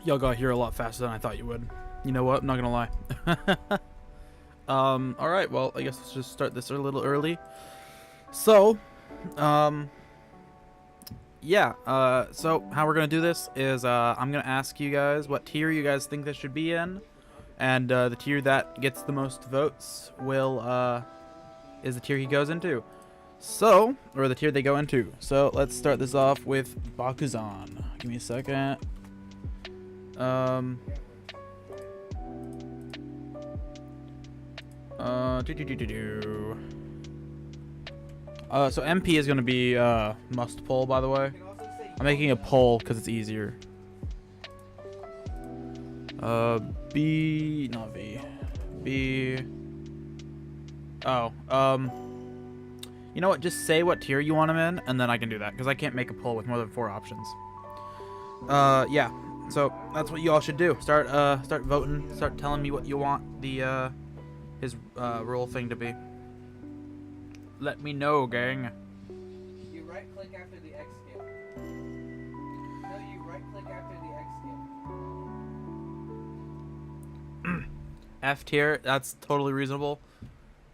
Y'all got here a lot faster than I thought you would. You know what? I'm not gonna lie. Alright, well, I guess let's just start this a little early. So, yeah, so how we're gonna do this is, I'm gonna ask you guys what tier you guys think this should be in, and, the tier that gets the most votes will, is the tier he goes into. So, or the tier they go into. So, let's start this off with Bakuzan. Give me a second. So MP is gonna be must pull, by the way. I'm making a poll because it's easier. B, not V. B. Oh, you know what? Just say what tier you want him in, and then I can do that because I can't make a poll with more than 4 options. Yeah. So that's what you all should do. Start voting. Start telling me what you want the his role thing to be. Let me know, gang. You right click after the X skill. No, you right click after the X skill. F tier. That's totally reasonable.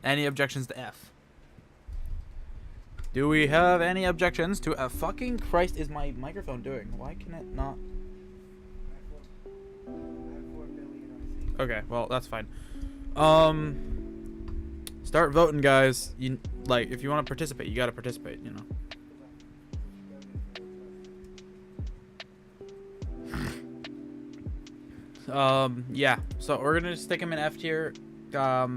Any objections to F? Do we have any objections to F? Fucking Christ, is my microphone doing? Why can it not? Okay, well, that's fine. Start voting, guys. You like, if you want to participate, you gotta participate, you know. Yeah. So we're gonna just stick him in F tier. No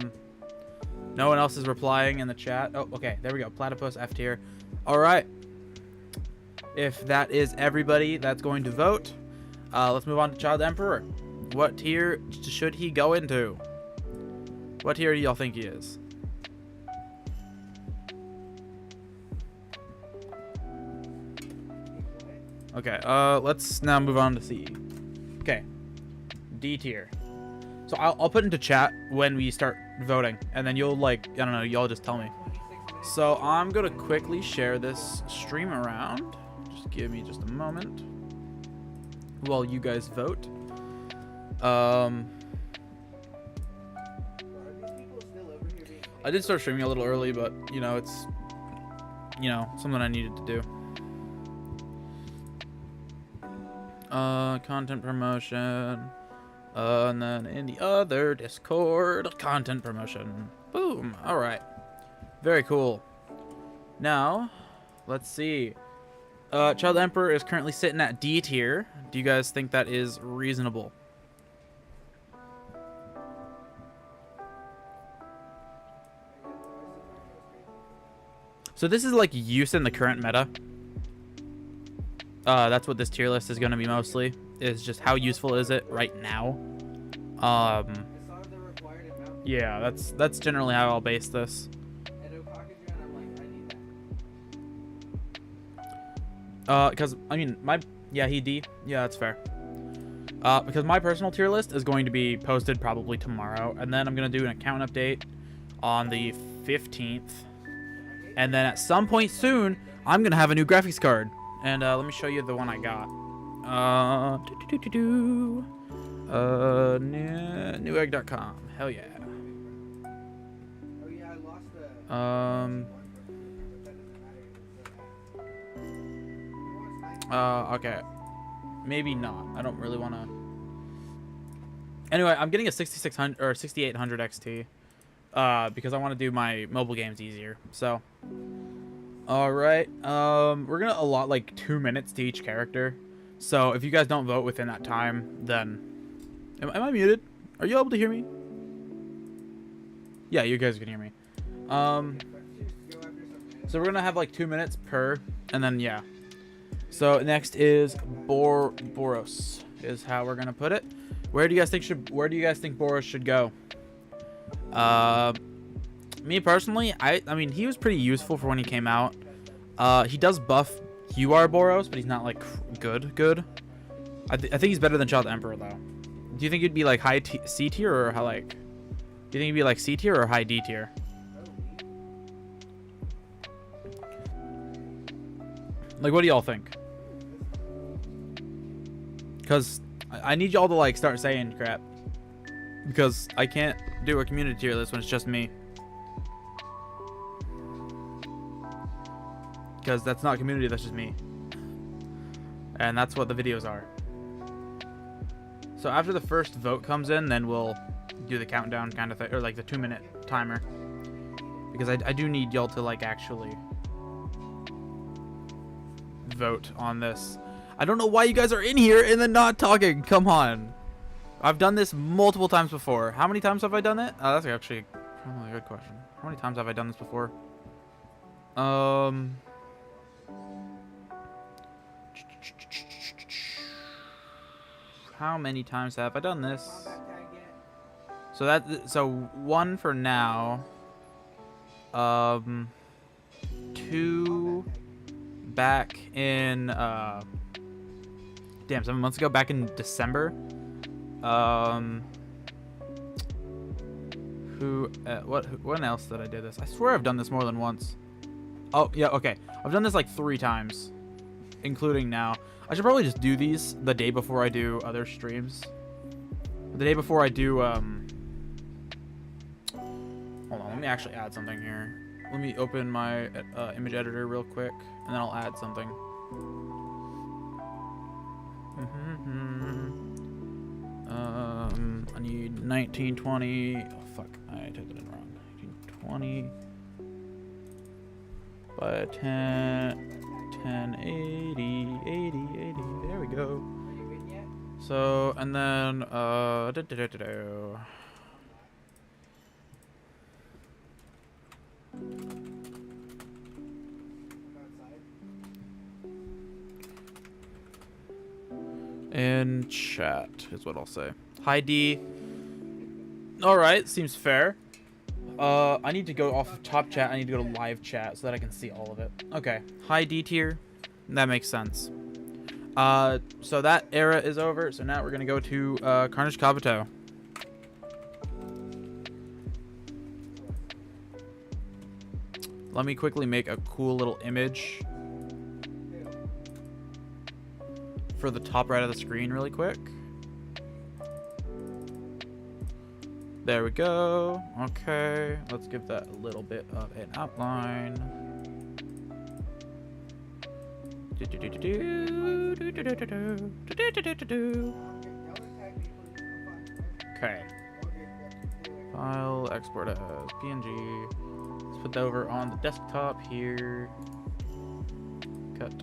one else is replying in the chat. Oh, okay. There we go. Platypus F tier. All right. If that is everybody that's going to vote, let's move on to Child Emperor. What tier should he go into? What tier do y'all think he is? Okay, let's now move on to C. Okay, D tier. So I'll put into chat when we start voting, and then you'll, like, I don't know, y'all just tell me. So I'm gonna quickly share this stream around. Just give me just a moment while you guys vote. I did start streaming a little early, but you know, it's, you know, something I needed to do. Content promotion, and then in the other Discord, content promotion. Boom. All right, very cool. Now let's see. Child Emperor is currently sitting at D tier. Do you guys think that is reasonable? So this is like use in the current meta. That's what this tier list is going to be mostly. Is just how useful is it right now. Yeah, that's generally how I'll base this. Because I mean yeah, that's fair. Because my personal tier list is going to be posted probably tomorrow, and then I'm gonna do an account update on the 15th, and then at some point soon I'm gonna have a new graphics card, and let me show you the one I got. Newegg.com. Hell yeah. Okay. Maybe not. I don't really want to. Anyway, I'm getting a 6600 or 6800 XT because I want to do my mobile games easier. So, all right. We're gonna allot like 2 minutes to each character. So if you guys don't vote within that time, then am I muted? Are you able to hear me? Yeah, you guys can hear me. So we're gonna have like 2 minutes per, and then yeah. So next is Boros is how we're gonna put it. Where do you guys think Boros should go? Me personally, I mean he was pretty useful for when he came out. He does buff UR Boros, but he's not like good. I think he's better than Child Emperor though. Do you think he'd be like high C tier or how like? Do you think he'd be like C tier or high D tier? Like, what do y'all think? Because I need y'all to like start saying crap, because I can't do a community tier list when it's just me. Because that's not community, that's just me. And that's what the videos are. So after the first vote comes in, then we'll do the countdown kind of thing, or like the 2 minute timer. Because I do need y'all to like actually vote on this. I don't know why you guys are in here and then not talking. Come on. I've done this multiple times before. How many times have I done it? That's actually probably a good question. How many times have I done this before? How many times have I done this? So one for now. 2 back in 7 months ago, back in December. When else did I do this? I swear I've done this more than once. Oh yeah, okay. I've done this like 3 times, including now. I should probably just do these the day before I do other streams. The day before I do hold on, let me actually add something here. Let me open my image editor real quick, and then I'll add something. I need 1920. Oh fuck, I typed it in wrong. 1920 by 1080, 80. There we go. So, and then in chat is what I'll say. Hi D. Alright, seems fair. I need to go off of top chat. I need to go to live chat so that I can see all of it. Okay. High D tier. That makes sense. So that era is over. So now we're going to go to Carnage Kabuto. Let me quickly make a cool little image for the top right of the screen really quick. There we go. Okay, let's give that a little bit of an outline. Okay. File, export as PNG. Let's put that over on the desktop here. Cut.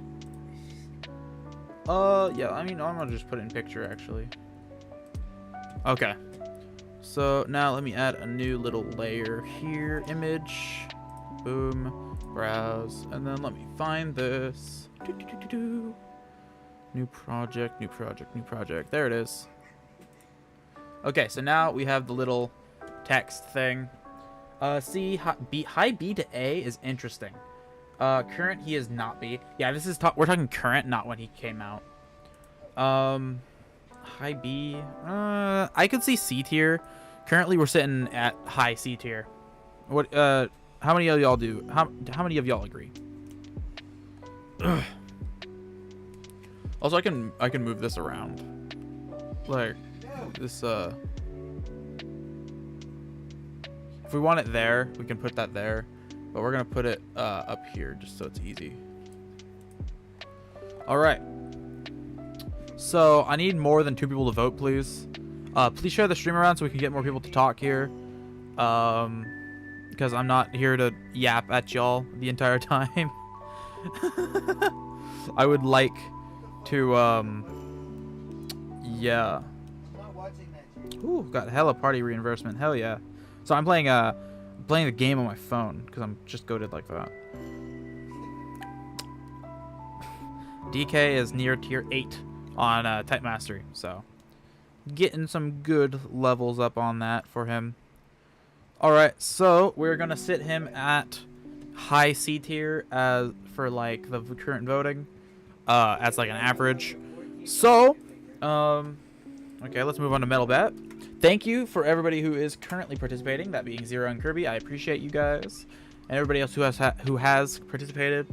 Yeah, I mean, I'm gonna just put it in picture actually. Okay. So now let me add a new little layer here. Image. Boom. Browse, and then let me find this. New project, new project, new project. There it is. Okay, so now we have the little text thing. C, high B to A is interesting. Current, he is not B. Yeah, this is we're talking current, not when he came out. High B. I could see C tier. Currently, we're sitting at high C tier. What? How many of y'all do? How many of y'all agree? Also, I can move this around. Like this. If we want it there, we can put that there. But we're gonna put it up here just so it's easy. All right. So I need more than 2 people to vote, please. Please share the stream around so we can get more people to talk here. Because I'm not here to yap at y'all the entire time. I would like to, yeah. Ooh, got hella party reimbursement. Hell yeah. So I'm playing the game on my phone because I'm just goated like that. DK is near tier 8 on Type Mastery, so getting some good levels up on that for him. Alright, so we're gonna sit him at high C tier as for like the current voting, as like an average. So okay, let's move on to Metal Bat. Thank you for everybody who is currently participating, that being Zero and Kirby. I appreciate you guys and everybody else who has participated.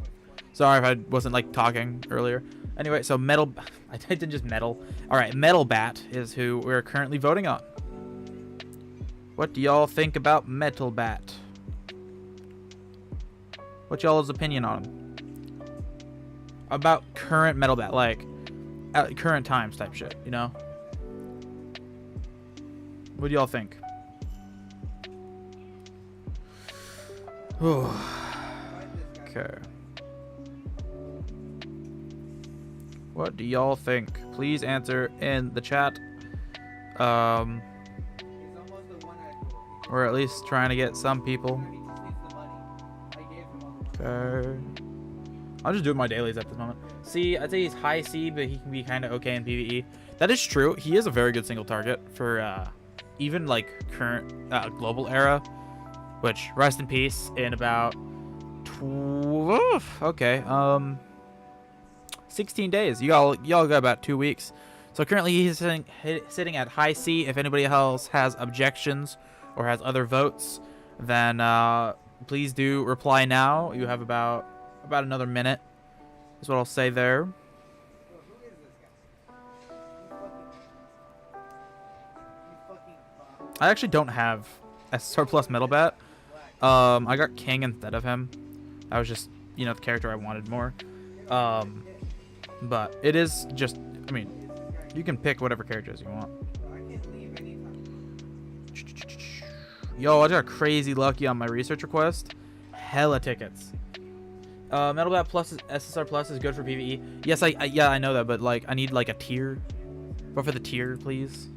Sorry if I wasn't like talking earlier. Anyway, so Metal, I typed in just Metal. All right, Metal Bat is who we're currently voting on. What do y'all think about Metal Bat? What's y'all's opinion on him? About current Metal Bat, like at current times type shit, you know? What do y'all think? Okay. What do y'all think? Please answer in the chat. Or at least trying to get some people. Okay. I'll just do my dailies at this moment. C, I'd say he's high C, but he can be kind of okay in PvE. That is true. He is a very good single target for even like current global era, which rest in peace in about 16 days. Y'all got about 2 weeks. So currently he's sitting at high C. If anybody else has objections or has other votes, then please do reply now. You have about another minute is what I'll say there. I actually don't have SSR Plus Metal Bat. I got King instead of him. I was just, you know, the character I wanted more. But it is just, I mean, you can pick whatever characters you want. Yo, I got crazy lucky on my research request. Hella tickets. Metal Bat Plus, SSR Plus is good for PvE. Yes, yeah, I know that, but like, I need like a tier. Go for the tier, please.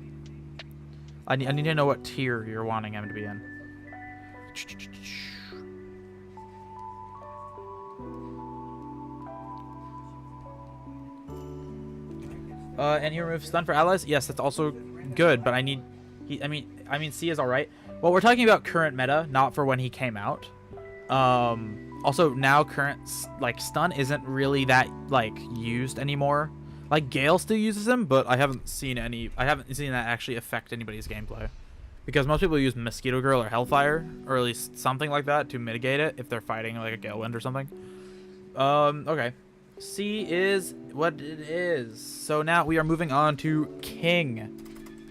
I need to know what tier you're wanting him to be in. And he removes stun for allies. Yes, that's also good, but I mean, C is all right. Well, we're talking about current meta, not for when he came out. Also, now current like stun isn't really that like used anymore. Like Gale still uses him, but I haven't seen that actually affect anybody's gameplay, because most people use Mosquito Girl or Hellfire, or at least something like that, to mitigate it if they're fighting like a Gale Wind or something. Okay, C is what it is. So now we are moving on to King.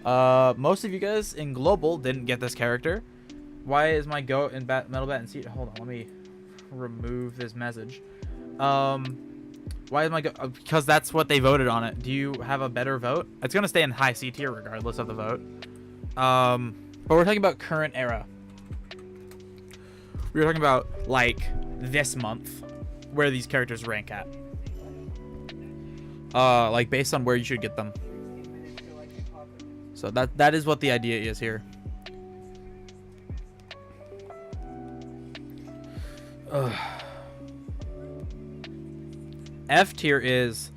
Most of you guys in global didn't get this character. Why is my goat in Metal Bat and C? Hold on, let me remove this message. Why is my because that's what they voted on it. Do you have a better vote? It's gonna stay in high C tier regardless of the vote. But we're talking about current era. We're talking about like this month, where these characters rank at. Like based on where you should get them. So that is what the idea is here. F tier is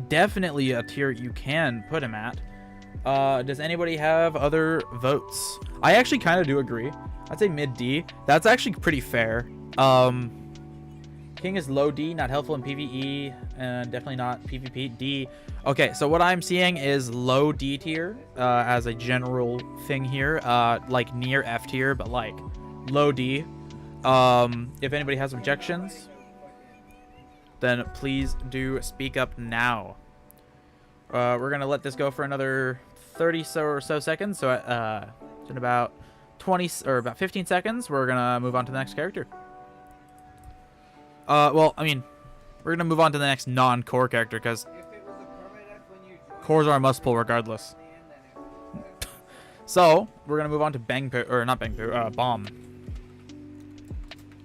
definitely a tier you can put him at. Does anybody have other votes? I actually kind of do agree. I'd say mid D. That's actually pretty fair. King is low D, not helpful in PvE, and definitely not PvP. D. Okay, so what I'm seeing is low D tier as a general thing here, like near F tier, but like low D. If anybody has objections, then please do speak up now. We're gonna let this go for another 30 or so seconds. So in about 20 or about 15 seconds, we're gonna move on to the next character. Well, I mean, we're gonna move on to the next non-core character because cores are a must pull regardless. So we're gonna move on to Bomb.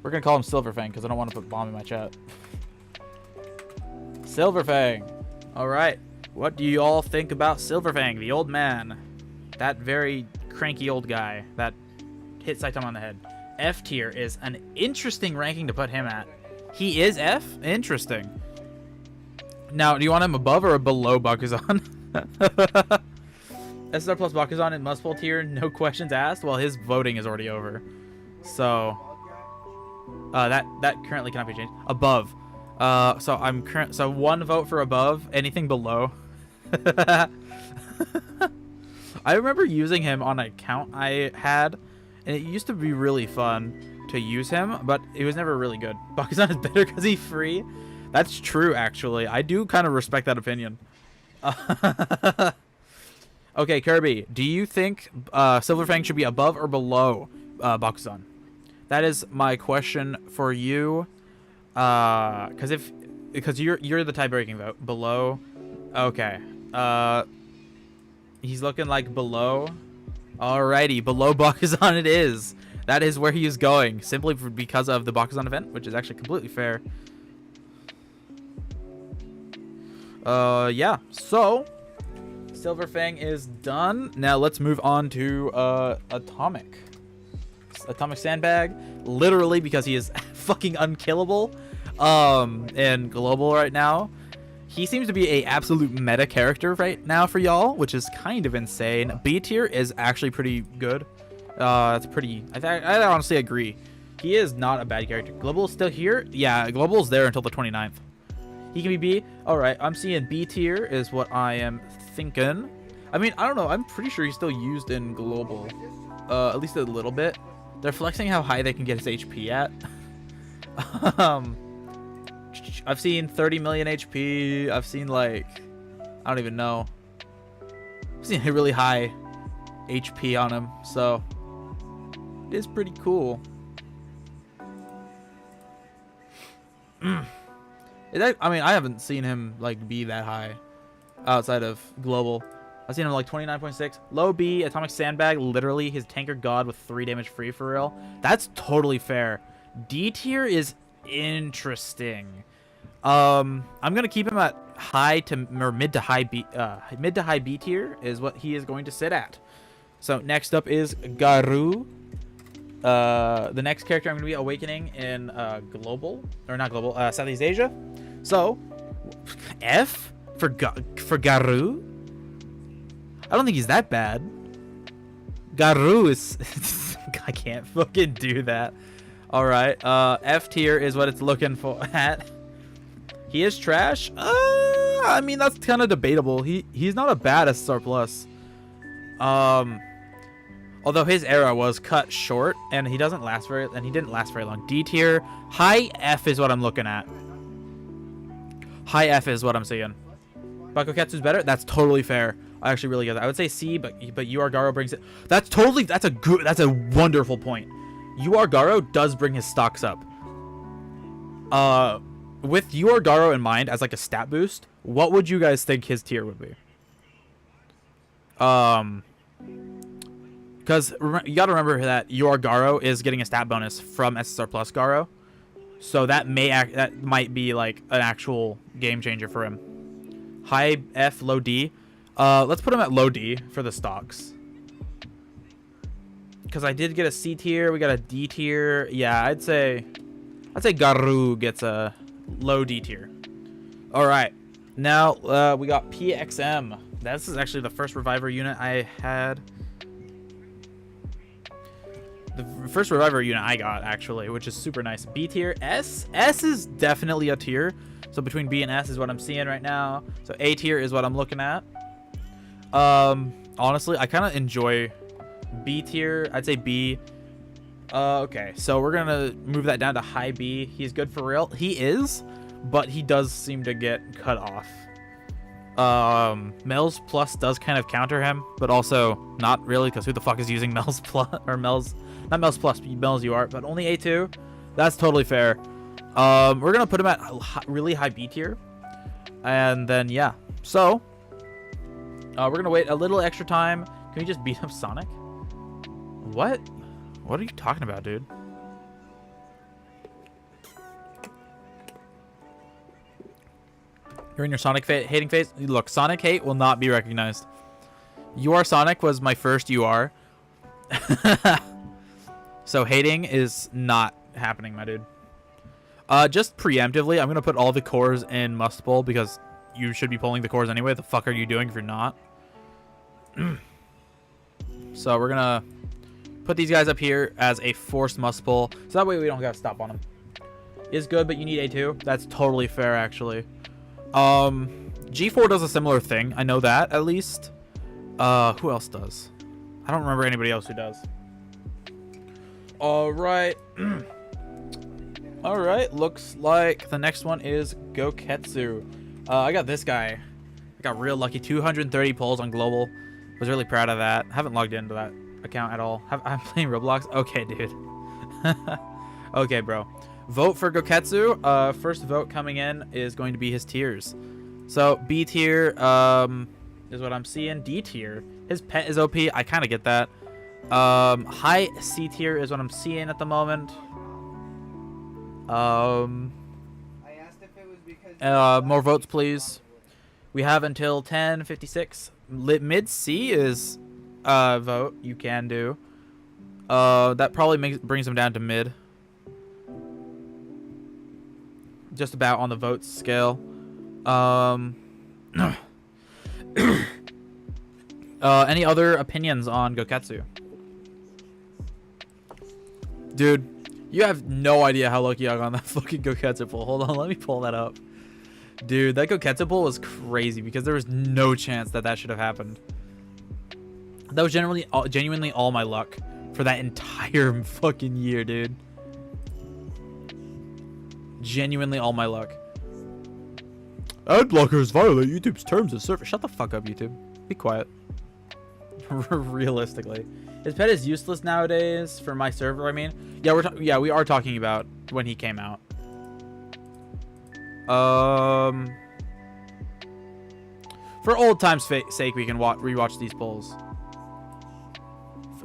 We're gonna call him Silver Fang because I don't want to put Bomb in my chat. Silver Fang. All right. What do you all think about Silver Fang, the old man? That very cranky old guy that hit Saitama on the head. F tier is an interesting ranking to put him at. He is F? Interesting. Now, do you want him above or below Bakuzan? SR plus Bakuzan in must pull tier, no questions asked. Well, his voting is already over. So, that currently cannot be changed. Above. So one vote for above. Anything below. I remember using him on an account I had, and it used to be really fun to use him, but it was never really good. Bakuzan is better because he's free. That's true, actually. I do kind of respect that opinion. Okay, Kirby, do you think Silver Fang should be above or below Bakuzan? That is my question for you. Because you're the tie-breaking vote. Below. Okay. He's looking like below. Alrighty, below Bakuzan it is. That is where he is going, simply because of the Bakuzan event, which is actually completely fair. Yeah. So, Silver Fang is done. Now let's move on to Atomic Sandbag, literally because he is fucking unkillable in global right now. He seems to be a absolute meta character right now for y'all, which is kind of insane. B tier is actually pretty good. That's pretty. I honestly agree. He is not a bad character. Global is still here. Yeah, Global is there until the 29th. He can be B. All right, I'm seeing B tier is what I am thinking. I mean, I don't know. I'm pretty sure he's still used in global, at least a little bit. They're flexing how high they can get his HP at. I've seen 30 million HP. I've seen like, I don't even know. I've seen a really high HP on him, so it is pretty cool. I mean, I haven't seen him like be that high outside of global. I've seen him like 29.6. Low B, Atomic Sandbag, literally his tanker god with 3 damage free for real. That's totally fair. D tier is interesting. I'm gonna keep him at mid to high B tier is what he is going to sit at. So next up is Garou. The next character I'm gonna be awakening in Southeast Asia. So F for Garou. I don't think he's that bad. Garou is I can't fucking do that. All right, F tier is what it's looking for at. He is trash. I mean, that's kind of debatable. He's not a bad SR plus. Although his era was cut short and he didn't last very long. D tier, high F is what I'm looking at. High F is what I'm seeing. Bakuketsu's better. That's totally fair. I actually really get that. I would say C, but Garou brings it. That's a wonderful point. Garou does bring his stocks up. With Garou in mind as like a stat boost, what would you guys think his tier would be? Because you gotta remember that Garou is getting a stat bonus from SSR Plus Garou, so that might be like an actual game changer for him. High F, low D. Let's put him at low D for the stocks. Because I did get a C tier, we got a D tier. Yeah, I'd say Garou gets a low D tier. All right, now we got PXM. This is actually the first reviver unit I had. The first reviver unit I got, actually, which is super nice. B tier. S is definitely a tier. So between B and S is what I'm seeing right now. So A tier is what I'm looking at. Honestly, I kind of enjoy B tier. I'd say B. Okay, so we're gonna move that down to high B. He's good for real. He is, but he does seem to get cut off. Mel's Plus does kind of counter him, but also not really, because who the fuck is using Mel's Plus or Mel's, not Mel's Plus, but Mel's UR, but only A2. That's totally fair. We're gonna put him at really high B tier, and then yeah. So we're gonna wait a little extra time. Can we just beat up Sonic? What? What are you talking about, dude? You're in your Sonic hating phase? Look, Sonic hate will not be recognized. UR Sonic was my first UR. So hating is not happening, my dude. Just preemptively, I'm going to put all the cores in must pull because you should be pulling the cores anyway. The fuck are you doing if you're not? So we're going to put these guys up here as a forced must pull. So that way we don't got to stop on them. Is good, but you need A2. That's totally fair, actually. G4 does a similar thing. I know that, at least. Who else does? I don't remember anybody else who does. Alright. Alright, looks like the next one is Gouketsu. I got this guy. I got real lucky. 230 pulls on global. Was really proud of that. Haven't logged into that account at all. I'm playing Roblox? Okay, dude. Okay, bro. Vote for Gouketsu. First vote coming in is going to be his tiers. So B tier is what I'm seeing. D tier. His pet is OP. I kind of get that. High C tier is what I'm seeing at the moment. I asked if it was because more votes, please. We have until 10:56. Mid C is vote. You can do. That probably brings him down to mid. Just about on the votes scale. Any other opinions on Gouketsu? Dude, you have no idea how lucky I got on that fucking Gouketsu pull. Hold on, let me pull that up. Dude, that Gouketsu pull was crazy because there was no chance that should have happened. That was genuinely all my luck for that entire fucking year, dude. Genuinely all my luck. Ad blockers violate YouTube's terms of service. Shut the fuck up, YouTube. Be quiet. Realistically, his pet is useless nowadays for my server. I mean, yeah, we are talking about when he came out. For old times' sake, we can rewatch these polls.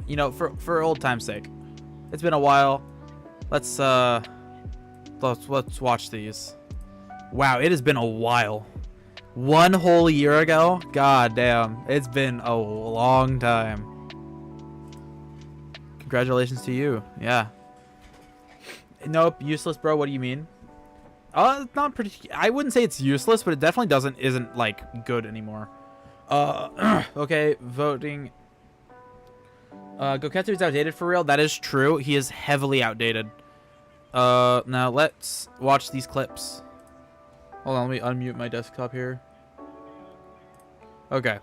You know, for old times' sake, it's been a while. Let's watch these. Wow, it has been a while. 1 whole year ago? God damn. It's been a long time. Congratulations to you. Yeah. Nope, useless, bro. What do you mean? It's not pretty. I wouldn't say it's useless, but it definitely isn't like good anymore. Okay, voting. Gouketsu is outdated for real. That is true. He is heavily outdated. Now let's watch these clips. Hold on, let me unmute my desktop here. Okay.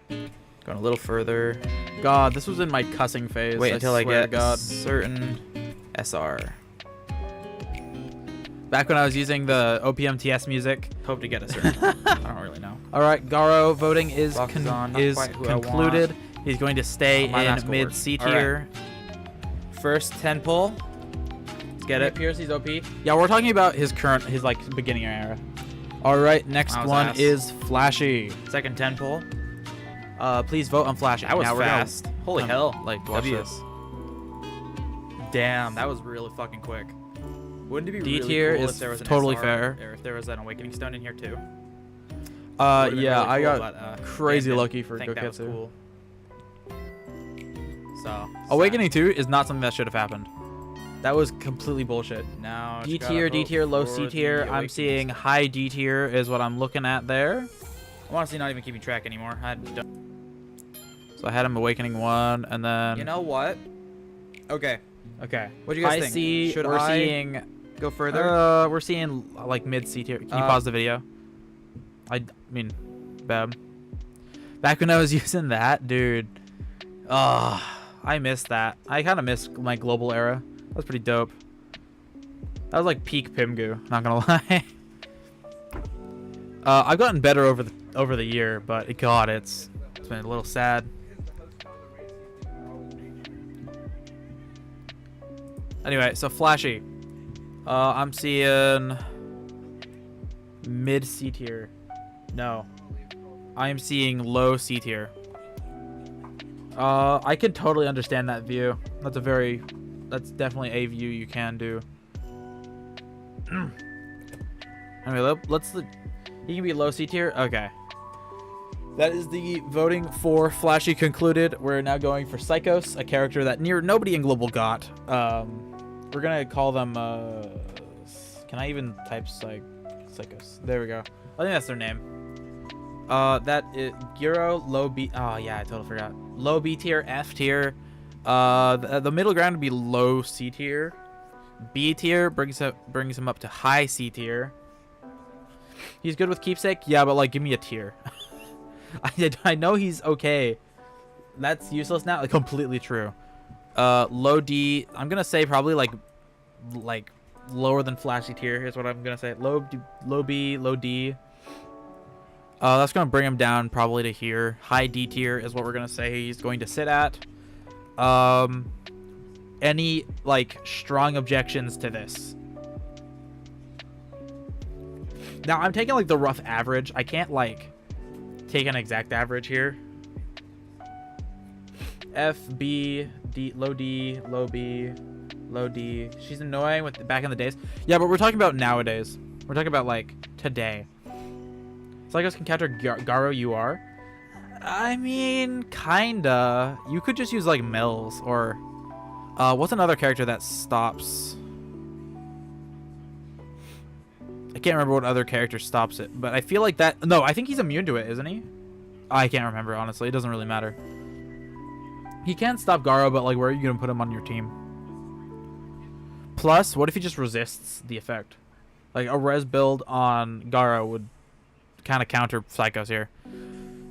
Going a little further. God, this was in my cussing phase. Wait until I get God. certain SR. Back when I was using the OPMTS music. Hope to get a certain one. I don't really know. Alright, Garou voting is Bakuzan, not quite who I concluded. want. He's going to stay My mask in will mid work. C All tier. First 10 pull. Let's get it. Appears he's OP. Yeah, we're talking about his like beginning era. Alright, next That was one ass. is Flashy. Second 10 pull. Please vote on Flashy. That was Now we're gonna- fast. Holy hell. Like, watch W. this. Damn, that was really fucking quick. Wouldn't it be D really tier cool is if there was an totally SR, fair. or if there was an Awakening Stone in here too? Would've been Yeah, really I cool, got but, crazy Dan didn't lucky for think that was Gouketsu. cool. So Awakening 2 is not something that should have happened. That was completely bullshit. Now D tier, low C tier. I'm seeing high D tier is what I'm looking at there. I'm honestly not even keeping track anymore. So I had him Awakening 1, and then... You know what? Okay. Okay. What do you guys I think? see, Should we're I seeing... go further? We're seeing, like, mid-C tier. Can you pause the video? I mean, bad. Back when I was using that, dude. I missed that. I kind of missed my global era. That was pretty dope. That was like peak Pimgu, not gonna lie. I've gotten better over the year, but God, it's been a little sad. Anyway, so Flashy. I'm seeing mid C tier. No, I am seeing low C tier. I can totally understand that view. That's definitely a view you can do. Anyway, he can be low C tier. Okay. That is the voting for Flashy concluded. We're now going for Psykos, a character that nobody in Global got. We're gonna call them. Can I even type Psykos? There we go. I think that's their name. That is Garou, low B. Oh yeah, I totally forgot. Low B tier, F tier. The middle ground would be low C tier. B tier brings him up to high C tier. He's good with keepsake, yeah, but like, give me a tier. I know he's okay. That's useless now. Like, completely true. Low D. I'm gonna say probably like lower than Flashy tier. Here's what I'm gonna say. Low B, low D. That's gonna bring him down probably to here. High D tier is what we're gonna say he's going to sit at. Any like strong objections to this? Now I'm taking like the rough average. I can't like take an exact average here. F, B, D, low D, low B, low D. She's annoying with back in the days. Yeah, but we're talking about nowadays. We're talking about like today. Psykos can counter Garou UR. I mean, kinda. You could just use like Melz or what's another character that stops? I can't remember what other character stops it, but I feel like that. No, I think he's immune to it, isn't he? I can't remember, honestly. It doesn't really matter. He can stop Garou, but like, where are you gonna put him on your team? Plus, what if he just resists the effect? Like a res build on Garou would kind of counter Psykos here.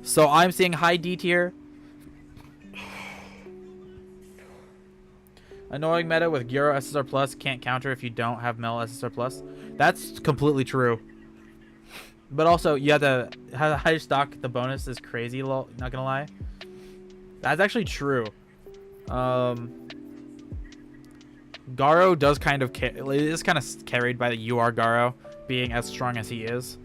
So I'm seeing high D tier. Annoying meta with Garou SSR Plus can't counter if you don't have Mel SSR Plus. That's completely true. But also, you have to high stock. The bonus is crazy. Not gonna lie. That's actually true. Garou does kind of is kind of carried by the UR Garou being as strong as he is.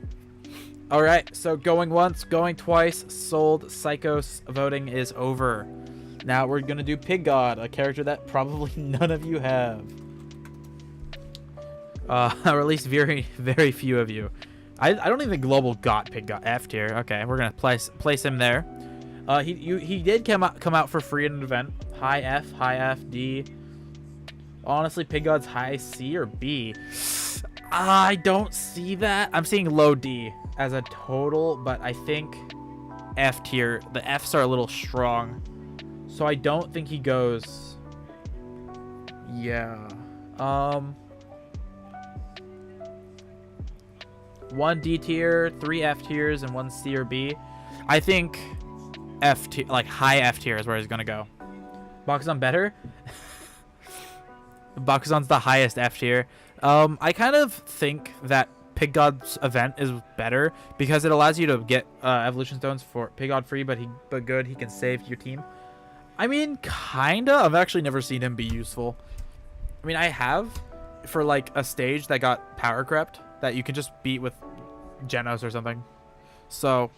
All right, so going once, going twice, sold. Psykos voting is over. Now we're gonna do Pig God, a character that probably none of you have, or at least very, very few of you. I don't even think Global got Pig God. F tier. Okay, we're gonna place him there. He did come out for free in an event. High F, D. Honestly, Pig God's high C or B. I don't see that. I'm seeing low D as a total, but I think F tier. The Fs are a little strong, so I don't think he goes. Yeah. 1 D tier, 3 F tiers, and 1 C or B. I think F tier, like high F tier, is where he's gonna go. Bakuzan better. Bakuzan's the highest F tier. I kind of think that Pig God's event is better because it allows you to get evolution stones for Pig God free, but good. He can save your team. I mean, kinda. I've actually never seen him be useful. I mean, I have for like a stage that got power crept that you can just beat with Genos or something. So,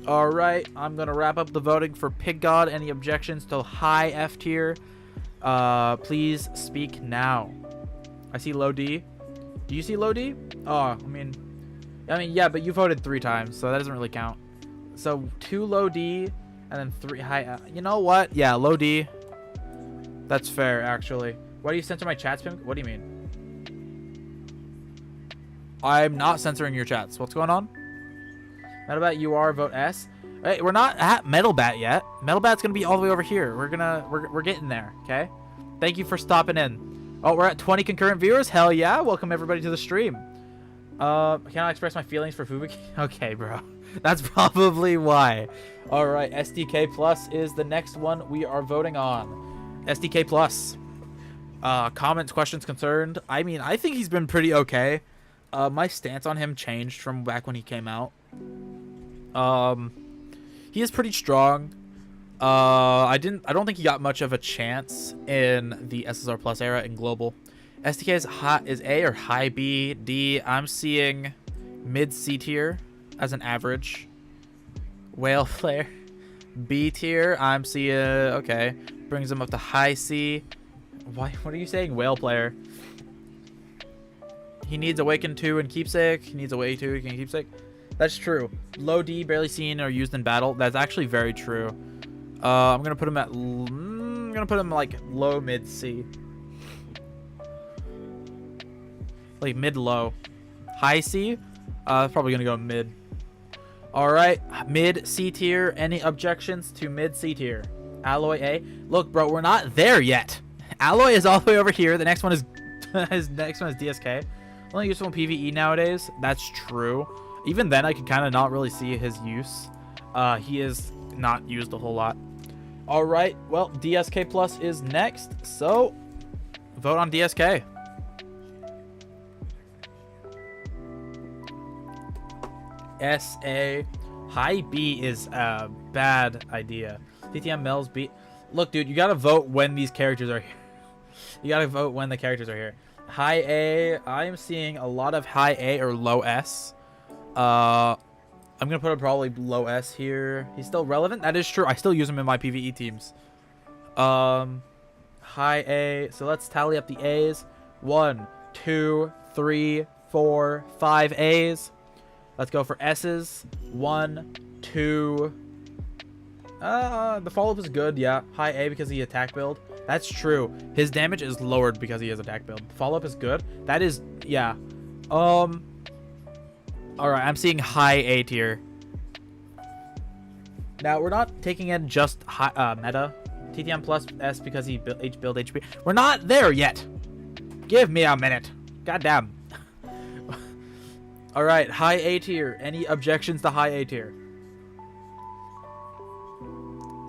all right, I'm gonna wrap up the voting for Pig God. Any objections to high F tier? Please speak now. I see low D. Do you see low D? Oh, I mean, yeah, but you voted 3 times, so that doesn't really count. So 2 low D and then 3 high F. You know what? Yeah, low D. That's fair, actually. Why do you censor my chats, Pim? What do you mean? I'm not censoring your chats. What's going on? Metalbat, you are vote S. Hey, we're not at Metalbat yet. Metalbat's gonna be all the way over here. We're getting there. Okay. Thank you for stopping in. Oh, we're at 20 concurrent viewers. Hell yeah! Welcome everybody to the stream. Can I express my feelings for Fubuki? Okay, bro. That's probably why. All right, SDK Plus is the next one we are voting on. SDK Plus. Comments, questions, concerned. I mean, I think he's been pretty okay. My stance on him changed from back when he came out. He is pretty strong. I don't think he got much of a chance in the SSR Plus era in global. SDK is A or high B, D. I'm seeing mid C tier as an average. Whale player. B tier, I'm seeing, okay. Brings him up to high C. What are you saying, whale player? He needs Awaken 2 and Keepsake. He needs Awaken 2 and Keepsake. That's true. Low D, barely seen or used in battle. That's actually very true. I'm gonna put him at. I'm gonna put him like low mid C. Like mid low, high C. Probably gonna go mid. All right, mid C tier. Any objections to mid C tier? Alloy A. Look, bro, we're not there yet. Alloy is all the way over here. The next one is his next one is DSK. Only useful in PvE nowadays. That's true. Even then, I can kind of not really see his use. He is not used a whole lot. All right. Well, DSK Plus is next. So, vote on DSK. SA. High B is a bad idea. TTM Mel's B. Look, dude, you got to vote when these characters are here. You got to vote when the characters are here. High A. I am seeing a lot of high A or low S. I'm gonna put a probably low S here. He's still relevant. That is true. I still use him in my PvE teams. High A. So let's tally up the A's. 1, 2, 3, 4, 5 A's. Let's go for S's. 1, 2. The follow-up is good. Yeah. High A because he attack build. That's true. His damage is lowered because he has attack build. Follow-up is good. That is, yeah. All right, I'm seeing high A tier. Now, we're not taking in just high, meta. TTM plus S because he build HP. We're not there yet. Give me a minute. Goddamn. All right, high A tier. Any objections to high A tier?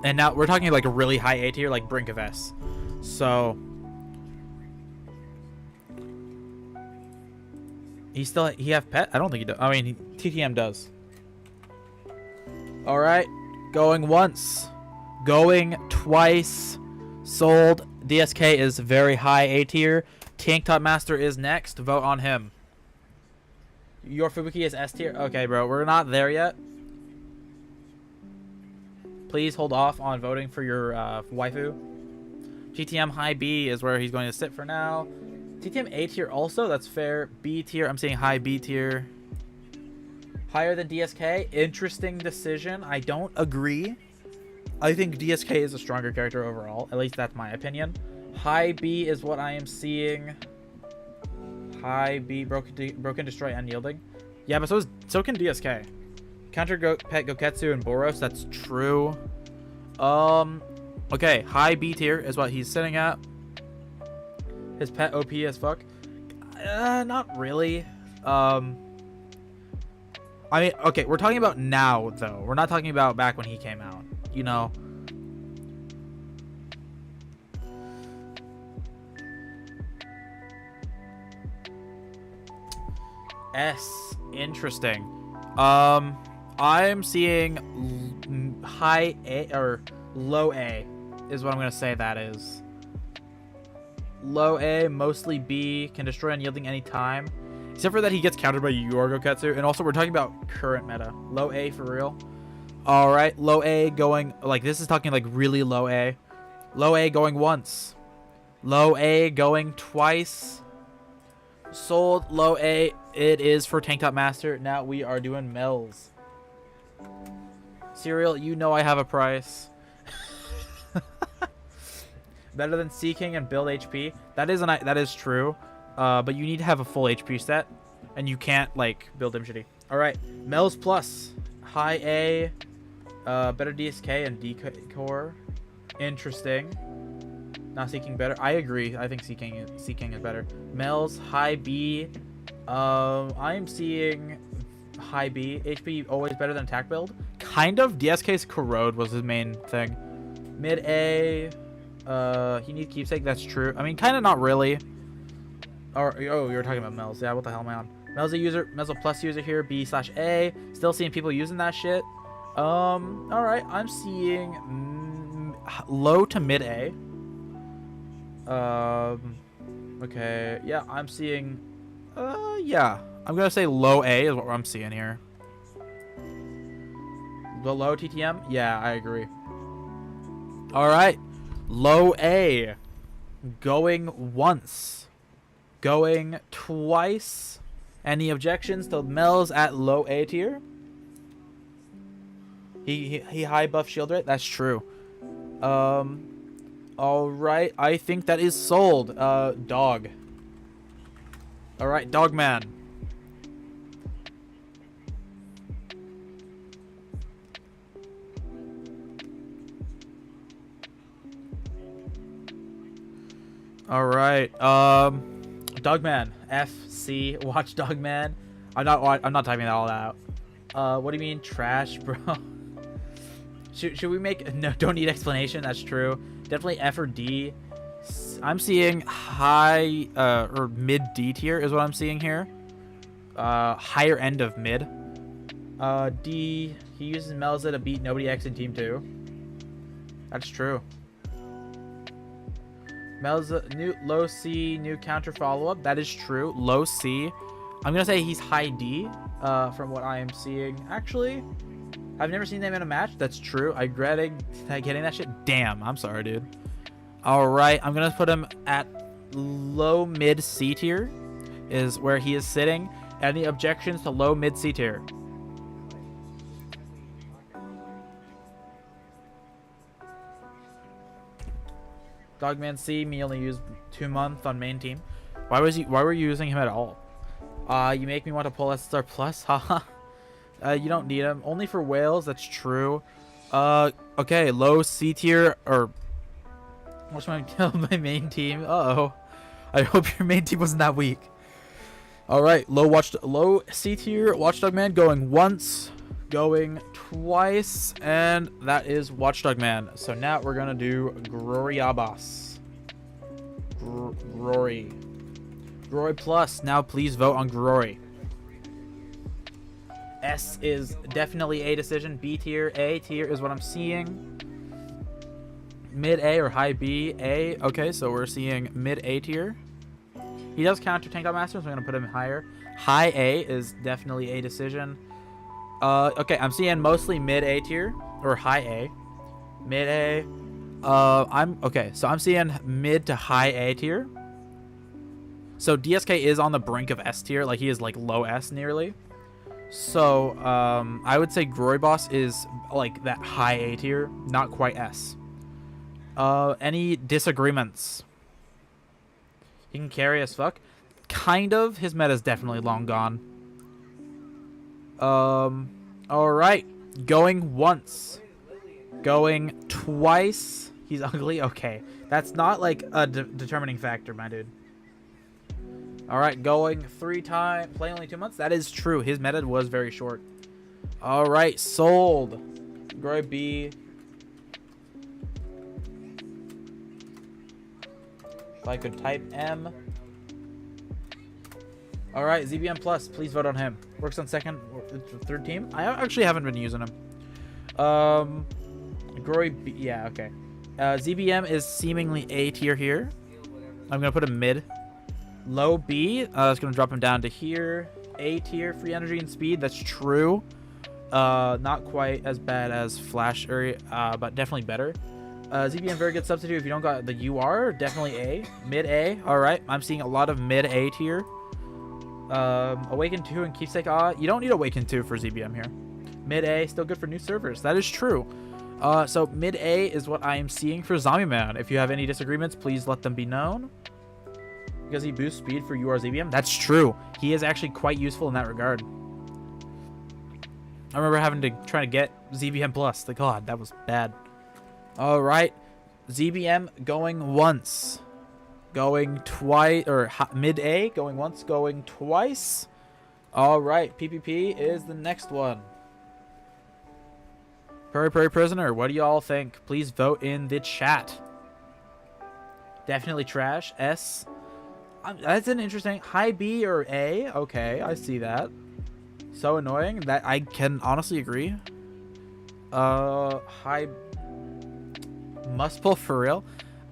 And now we're talking like a really high A tier, like Brink of S. So he have pet? I don't think he does. I mean, TTM does. All right, going once, going twice. Sold. DSK is very high A tier. Tank Top Master is next. Vote on him. Your Fubuki is S tier. Okay, bro, we're not there yet. Please hold off on voting for your waifu. GTM high B is where he's going to sit for now. TTM A tier also, that's fair. B tier, I'm saying high B tier. Higher than DSK, interesting decision. I don't agree. I think DSK is a stronger character overall. At least that's my opinion. High B is what I am seeing. High B, broken, destroy, unyielding. Yeah, but so can DSK. Counter pet Gouketsu and Boros, that's true. Okay, high B tier is what he's sitting at. His pet OP as fuck. Not really. I mean, okay, we're talking about now, though. We're not talking about back when he came out, you know? S. Interesting. I'm seeing high A or low A is what I'm going to say that is. Low A, mostly B, can destroy unyielding anytime. Except for that he gets countered by your Gouketsu. And also we're talking about current meta. Low A for real. Alright, low A going, like this is talking like really low A. Low A going once. Low A going twice. Sold. Low A, it is for Tank Top Master. Now we are doing Mel's. Cereal, you know I have a price. Better than Sea King and build HP. That is true. But you need to have a full HP set, and you can't like build him shitty. All right, Mel's Plus, high A, better DSK and D-core. Interesting. Not Sea King better. I agree. I think Sea King is better. Mel's high B. I am seeing high B. HP always better than attack build. Kind of. DSK's Corrode was his main thing. Mid A. He needs keepsake. That's true. I mean, kind of not really. Or oh, you were talking about Mel's. Yeah, what the hell am I on? Mel's a user. Mel's a plus user here. B/A. Still seeing people using that shit. All right. I'm seeing low to mid A. Okay. Yeah, I'm seeing. Yeah. I'm gonna say low A is what I'm seeing here. The low TTM? Yeah, I agree. All right. Low A. Going once. Going twice. Any objections to Mel's at low A tier? He high buff shield rate? That's true. All right. I think that is sold. Dog. All right, Dog Man. All right. Dogman. FC. Watchdog Man. I'm not typing that all out. What do you mean trash, bro? Should we make no? Don't need explanation. That's true. Definitely F or D. I'm seeing high or mid D tier is what I'm seeing here. Higher end of mid. D. He uses Melza to beat Nobody X in Team 2. That's true. Melza new low C new counter follow up. That is true. Low C. I'm gonna say he's high D. From what I am seeing. Actually, I've never seen them in a match. That's true. I regret getting that shit. Damn. I'm sorry, dude. All right. I'm gonna put him at low mid C tier. Is where he is sitting. Any objections to low mid C tier? Dogman C, me only used 2 months on main team. Why were you using him at all? You make me want to pull SSR Plus, haha. You don't need him. Only for whales, that's true. Okay, low C tier, or what's my main team? Uh-oh. I hope your main team wasn't that weak. Alright, low C tier, Watchdog Man going once, going twice, and that is Watchdog Man. So now we're gonna do Groribas. Grori Plus. Now please vote on Grori. S is definitely A decision. B tier, A tier is what I'm seeing. Mid A or high B, A. Okay, so we're seeing mid A tier. He does counter Tank Top Master, so I'm gonna put him higher. High A is definitely A decision. Okay, I'm seeing mostly mid A tier or high A. Mid A. So I'm seeing mid to high A tier. So DSK is on the brink of S tier, like he is like low S nearly. So I would say Groribas is like that high A tier, not quite S. Any disagreements? He can carry as fuck. Kind of. His meta is definitely long gone. Alright. Going once. Going twice. He's ugly? Okay. That's not like a determining factor, my dude. Alright. Going 3 times. Play only 2 months? That is true. His meta was very short. Alright. Sold. Groy B. If I could type M. Alright, ZBM Plus, please vote on him. Works on second or third team. I actually haven't been using him. Grory B, yeah, okay. ZBM is seemingly A tier here. I'm gonna put him mid. Low B, it's gonna drop him down to here. A tier, free energy and speed, that's true. Not quite as bad as Flash area, but definitely better. ZBM, very good substitute if you don't got the UR. Definitely A. Mid A. Alright. I'm seeing a lot of mid A tier. Awaken 2 and Keepsake. You don't need Awaken 2 for ZBM here. Mid A. Still good for new servers. That is true. So mid A is what I am seeing for Zombie Man. If you have any disagreements, please let them be known. Because he boosts speed for UR ZBM? That's true. He is actually quite useful in that regard. I remember having to try to get ZBM Plus. Like, God, that was bad. Alright. ZBM going once. Going twice. Or mid A going once, going twice. Alright. PPP is the next one. Prairie Prisoner, what do y'all think? Please vote in the chat. Definitely trash. S. That's an interesting. High B or A? Okay, I see that. So annoying. That I can honestly agree. High. Must pull for real.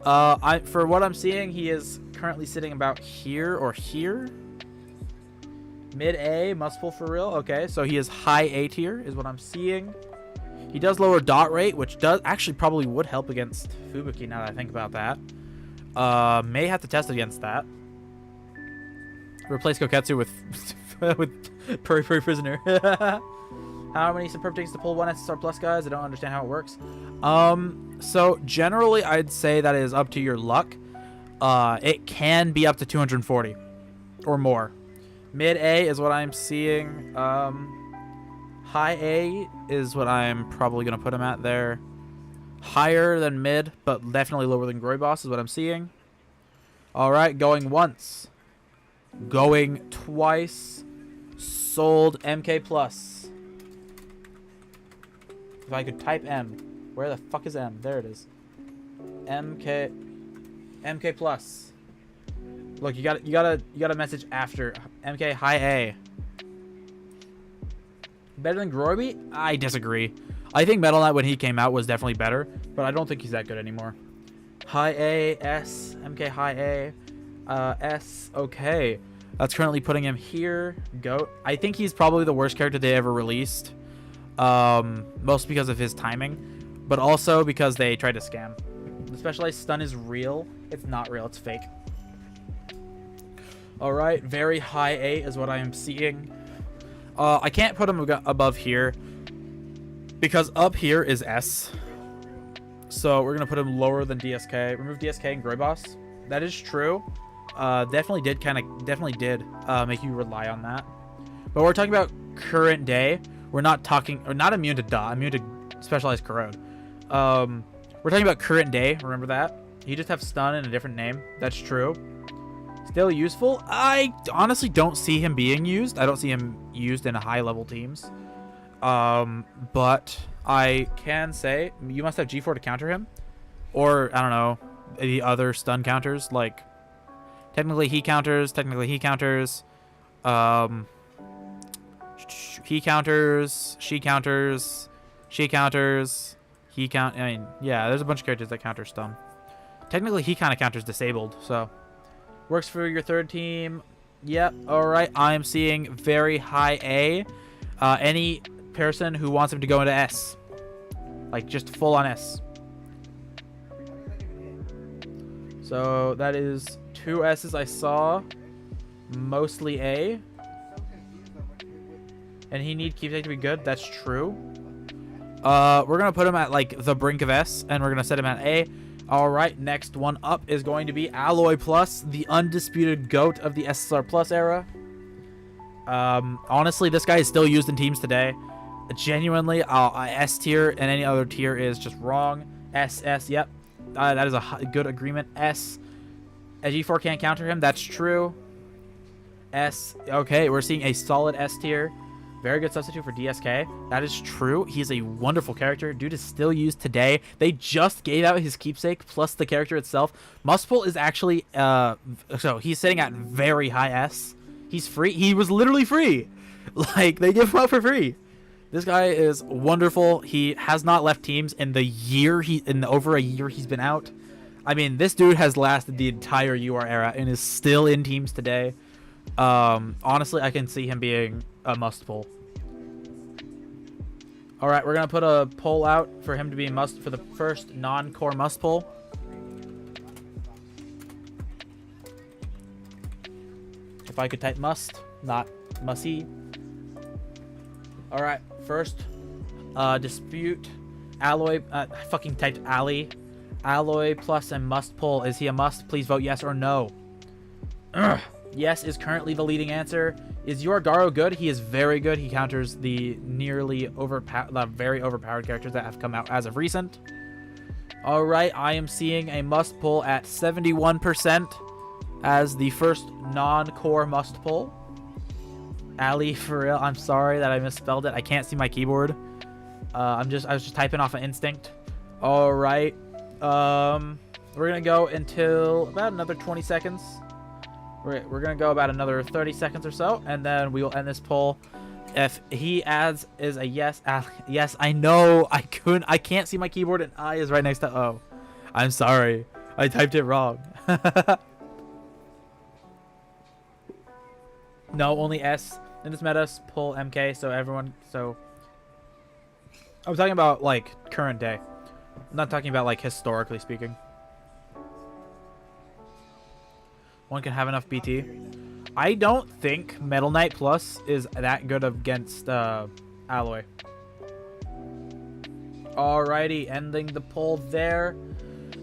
For what I'm seeing, he is currently sitting about here or here. Mid A, must pull for real. Okay, so he is high A tier, is what I'm seeing. He does lower dot rate, which does actually probably would help against Fubuki now that I think about that. May have to test against that. Replace Gouketsu with with Prairie Prisoner. How many superb takes to pull 1 SSR plus, guys? I don't understand how it works. So generally I'd say that is up to your luck. It can be up to 240 or more. Mid A is what I'm seeing. High A is what I'm probably going to put him at there. Higher than mid, but definitely lower than Groribas is what I'm seeing. Alright, going once. Going twice. Sold MK Plus. If I could type M. Where the fuck is M? There it is. MK Plus. Look, you got a message after MK high A. Better than Grorby? I disagree. I think Metal Knight when he came out was definitely better, but I don't think he's that good anymore. High A, S, MK high A, S, okay. That's currently putting him here. Goat. I think he's probably the worst character they ever released. Mostly because of his timing, but also because they tried to scam. The specialized stun is real. It's not real, it's fake. Alright, very high A is what I am seeing. I can't put him above here because up here is S. So we're going to put him lower than DSK. Remove DSK and Groribas. That is true. Definitely did make you rely on that. But we're talking about current day. We're not talking, or not immune to dot, immune to specialized corrode. We're talking about current day. Remember that? You just have stun and a different name. That's true. Still useful. I honestly don't see him being used. I don't see him used in high level teams. But I can say you must have G4 to counter him, or I don't know, the other stun counters. Like technically he counters. He counters. He counters. She counters. She counters. He count. I mean, yeah. There's a bunch of characters that counter stun. Technically, he kind of counters disabled. So works for your third team. Yep. All right. I'm seeing very high A. Any person who wants him to go into S, like just full on S. So that is 2 S's I saw, mostly A. And he needs keepsake to be good. That's true. We're gonna put him at like the brink of S, and we're gonna set him at A. All right, next one up is going to be Alloy Plus, the undisputed GOAT of the SSR Plus era. Honestly, this guy is still used in teams today. Genuinely, S tier and any other tier is just wrong. S, yep. That is a good agreement. S. A G4 can't counter him. That's true. S. Okay, we're seeing a solid S tier. Very good substitute for DSK. That is true. He's a wonderful character. Dude is still used today. They just gave out his keepsake plus the character itself. Mustpull is actually, so he's sitting at very high S. He's free. He was literally free. Like, they give him out for free. This guy is wonderful. He has not left teams in the year, over a year he's been out. I mean, this dude has lasted the entire UR era and is still in teams today. Honestly, I can see him being a must pull. All right, we're gonna put a poll out for him to be must for the first non-core must pull. If I could type must, not musty. All right, first dispute Alloy, I fucking typed Ally. Alloy plus and must pull. Is he a must? Please vote yes or no. Ugh. Yes is currently the leading answer. Is your Garou good? He is very good. He counters the very overpowered characters that have come out as of recent. All right, I am seeing a must pull at 71% as the first non-core must pull. Ally, for real. I'm sorry that I misspelled it. I can't see my keyboard. I was just typing off an instinct. All right. We're gonna go until about another 20 seconds. We're gonna go about another 30 seconds or so, and then we will end this poll. If he adds is a yes, yes, I know I can't see my keyboard, and I is right next to O. I'm sorry, I typed it wrong. No, only S in this meta. Pull MK, so everyone. So I'm talking about like current day. I'm not talking about like historically speaking. One can have enough BT. I don't think Metal Knight Plus is that good against Alloy. Alrighty, ending the poll there.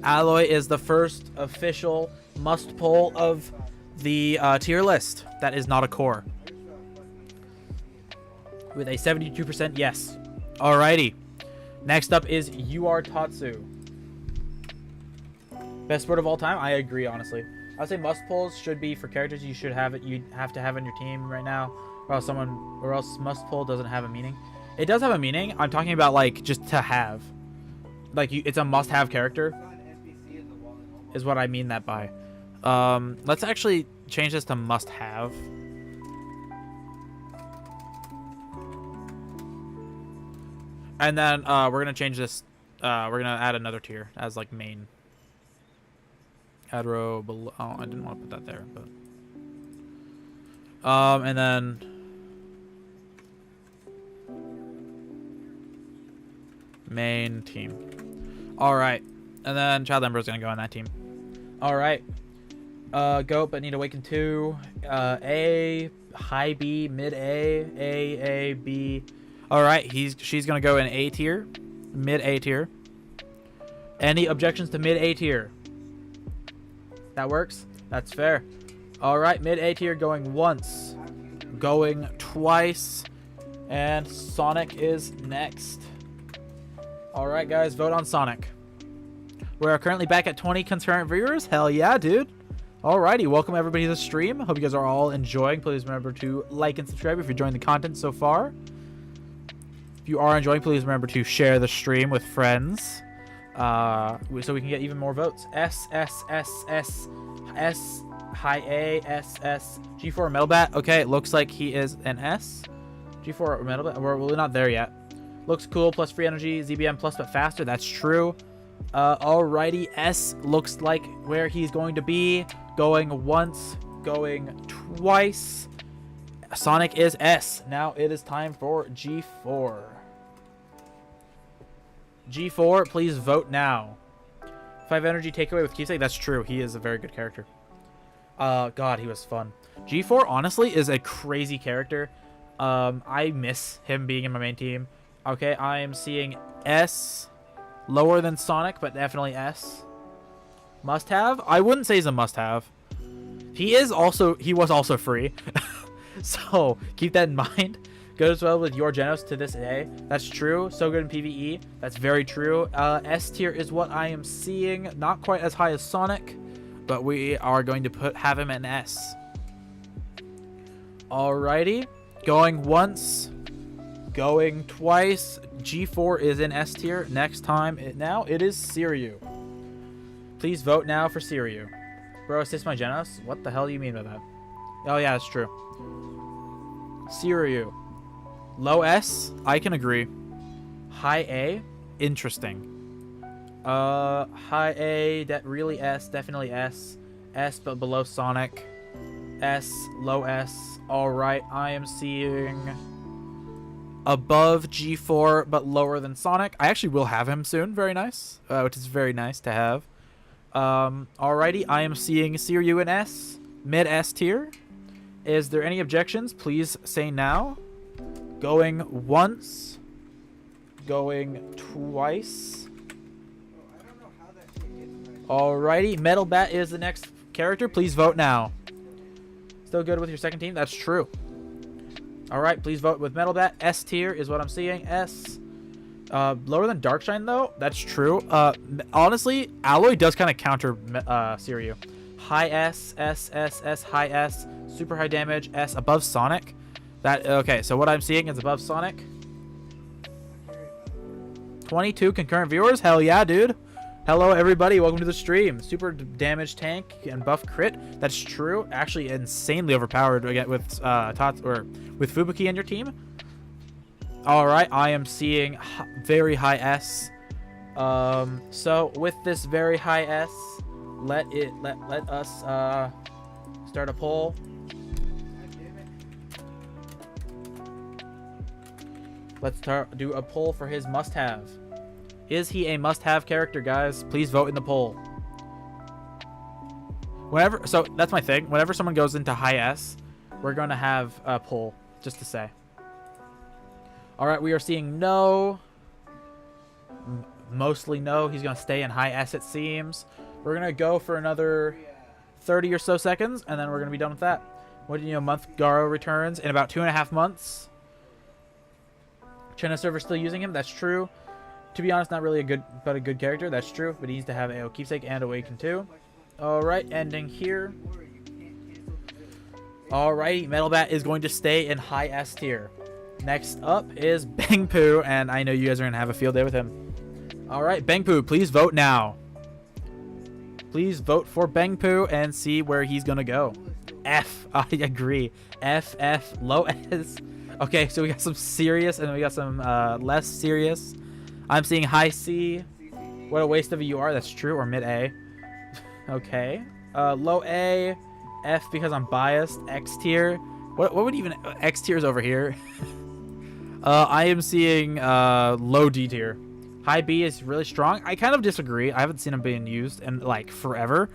Alloy is the first official must pull of the tier list. That is not a core. With a 72% yes. Alrighty. Next up is You Are Tatsu. Best sport of all time? I agree, honestly. I would say must pulls should be for characters you have to have on your team right now, or else must pull doesn't have a meaning. It does have a meaning. I'm talking about like just to have, like it's a must-have character, is what I mean that by. Let's actually change this to must-have. And then we're gonna change this. We're gonna add another tier as like main. Add row below. Oh, I didn't want to put that there, but and then main team. All right, and then Child Ember is gonna go on that team. All right, Goat, but need Awaken 2, A, high B, mid A, B. All right, she's gonna go in A tier, mid A tier. Any objections to mid A tier? That works. That's fair. All right, mid A tier going once, going twice, and Sonic is next. All right, guys, vote on Sonic. We are currently back at 20 concurrent viewers. Hell yeah, dude. Alrighty, welcome everybody to the stream. Hope you guys are all enjoying. Please remember to like and subscribe if you're enjoying the content so far. If you are enjoying, please remember to share the stream with friends. So we can get even more votes. S, high A, S, G4 Metalbat. Okay, it looks like he is an S. G4 Metalbat, we're not there yet. Looks cool, plus free energy, ZBM plus but faster, that's true. Alrighty, S looks like where he's going to be. Going once, going twice. Sonic is S. Now it is time for G4. G4, please vote now. 5 energy takeaway with Keepsake. That's true. He is a very good character. God, he was fun. G4, honestly, is a crazy character. I miss him being in my main team. Okay, I am seeing S. Lower than Sonic, but definitely S. Must-have? I wouldn't say he's a must-have. He was also free. So, keep that in mind. Goes well with your Genos to this day. That's true. So good in PvE. That's very true. S tier is what I am seeing. Not quite as high as Sonic, but we are going to have him in S. Alrighty. Going once. Going twice. G4 is in S tier. Next time, now it is Suiryu. Please vote now for Suiryu. Bro, assist my Genos? What the hell do you mean by that? Oh yeah, that's true. Suiryu. Low S, I can agree. High A, interesting. High A, really S, definitely S. S, but below Sonic. S, low S. Alright, I am seeing above G4, but lower than Sonic. I actually will have him soon, very nice. Which is very nice to have. Alrighty, I am seeing Suiryu in S, mid S tier. Is there any objections? Please say now. Going once, going twice. I don't know how that shit gets right. Alrighty, Metal Bat is the next character. Please vote now. Still good with your second team? That's true. Alright, please vote with Metal Bat. S tier is what I'm seeing. S. Lower than Darkshine, though? That's true. Honestly, Alloy does kind of counter Suiryu. High S, S, S, S, high S, super high damage, S, above Sonic. Okay, so what I'm seeing is above Sonic. 22 concurrent viewers? Hell yeah, dude. Hello, everybody. Welcome to the stream. Super damage tank and buff crit. That's true. Actually, insanely overpowered again with with Fubuki and your team. All right, I am seeing very high S. So with this very high S, let us start a poll. Let's do a poll for his must-have. Is he a must-have character, guys? Please vote in the poll. So that's my thing. Whenever someone goes into high S, we're going to have a poll, just to say. All right, we are seeing no. Mostly no. He's going to stay in high S, it seems. We're going to go for another 30 or so seconds, and then we're going to be done with that. What do you know? Month Garou returns in about 2.5 months. China server still using him. That's true. To be honest, not really a good character. That's true, but he needs to have AO Keepsake and Awaken too. All right, ending here. All right, Metal Bat is going to stay in high S tier. Next up is Bangpoo, and I know you guys are gonna have a field day with him. All right, Bangpoo, please vote now. Please vote for Bangpoo and see where he's gonna go. F, I agree. F, low S. Okay, so we got some serious and we got some less serious. I'm seeing high C. What a waste of a UR. That's true. Or mid A. Okay. Low A. F because I'm biased. X tier. What would even X tier is over here? I am seeing low D tier. High B is really strong. I kind of disagree. I haven't seen him being used in like forever.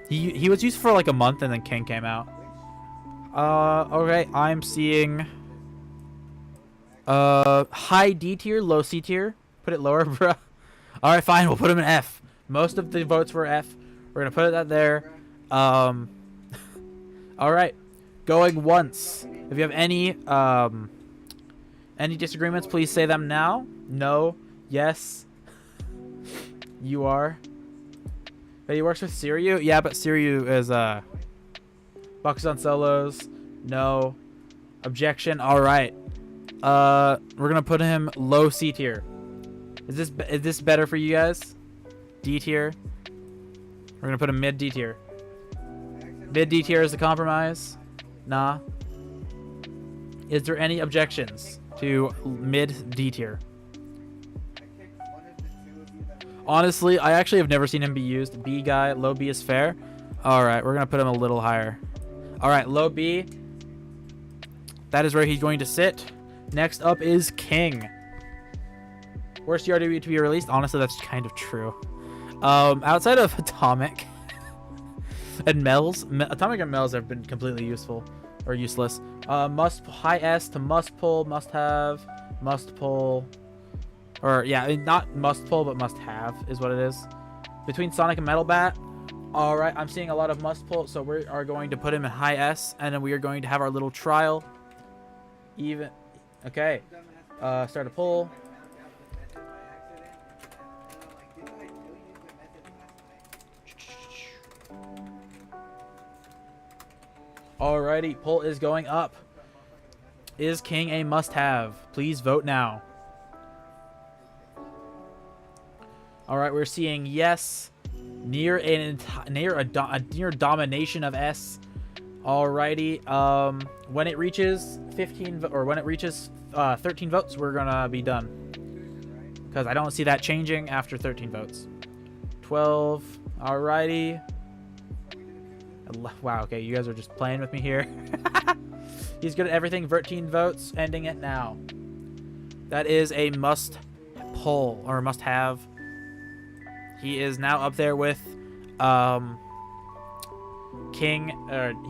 He was used for like a month and then King came out. Okay. I'm seeing high D tier, low C tier. Put it lower, bruh. All right, fine. We'll put him in F. Most of the votes were F. We're gonna put that there. All right, going once. If you have any disagreements, please say them now. No. Yes. You are. But he works with Suiryu. Yeah, but Suiryu is Bakuzan solos. No. Objection. All right. We're gonna put him low C tier. Is this better for you guys? D tier. We're gonna put him mid D tier. Mid D tier is the compromise. Nah. Is there any objections to mid D tier? Honestly, I actually have never seen him be used. B guy, low B is fair. All right, we're gonna put him a little higher. All right, low B. That is where he's going to sit. Next up is King. Worst URW to be released? Honestly, that's kind of true. Outside of Atomic and Atomic and Melz have been completely useful or useless. High S to must pull, must have, must pull, or yeah, not must pull but must have is what it is. Between Sonic and Metal Bat. All right, I'm seeing a lot of must pull, so we are going to put him in high S, and then we are going to have our little trial. Okay. Start a pull. Alrighty, poll is going up. Is King a must-have? Please vote now. Alright, we're seeing yes. Near domination of S. Alrighty. When it reaches 13 votes, we're gonna be done. Because I don't see that changing after 13 votes. 12. Alrighty. Wow, okay, you guys are just playing with me here. He's good at everything. 13 votes, ending it now. That is a must pull or must have. He is now up there with King.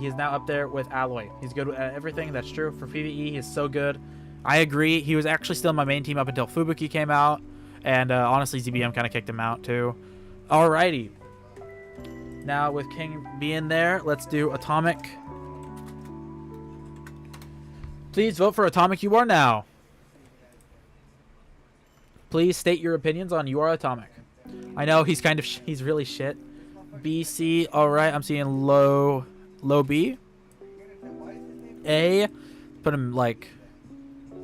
He is now up there with Alloy. He's good at everything. That's true. For PvE, he's so good. I agree. He was actually still my main team up until Fubuki came out. And honestly, ZBM kind of kicked him out too. Alrighty. Now with King being there, let's do Atomic. Please vote for Atomic You Are now. Please state your opinions on You Are Atomic. I know he's kind of he's really shit. BC, alright, I'm seeing low B. A, put him like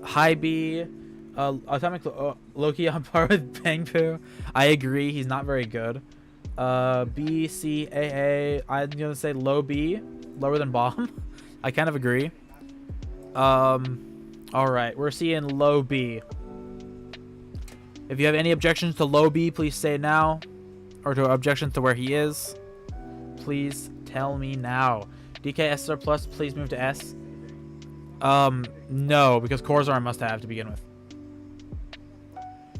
high B. Atomic Loki on par with Bangpoo. I agree, he's not very good. B, C, A. I'm gonna say low B, lower than Bomb. I kind of agree. Alright, we're seeing low B. If you have any objections to low B, please say now. Or to objections to where he is, please tell me now. DK SR Plus, please move to S. No, because cores are a must-have to begin with.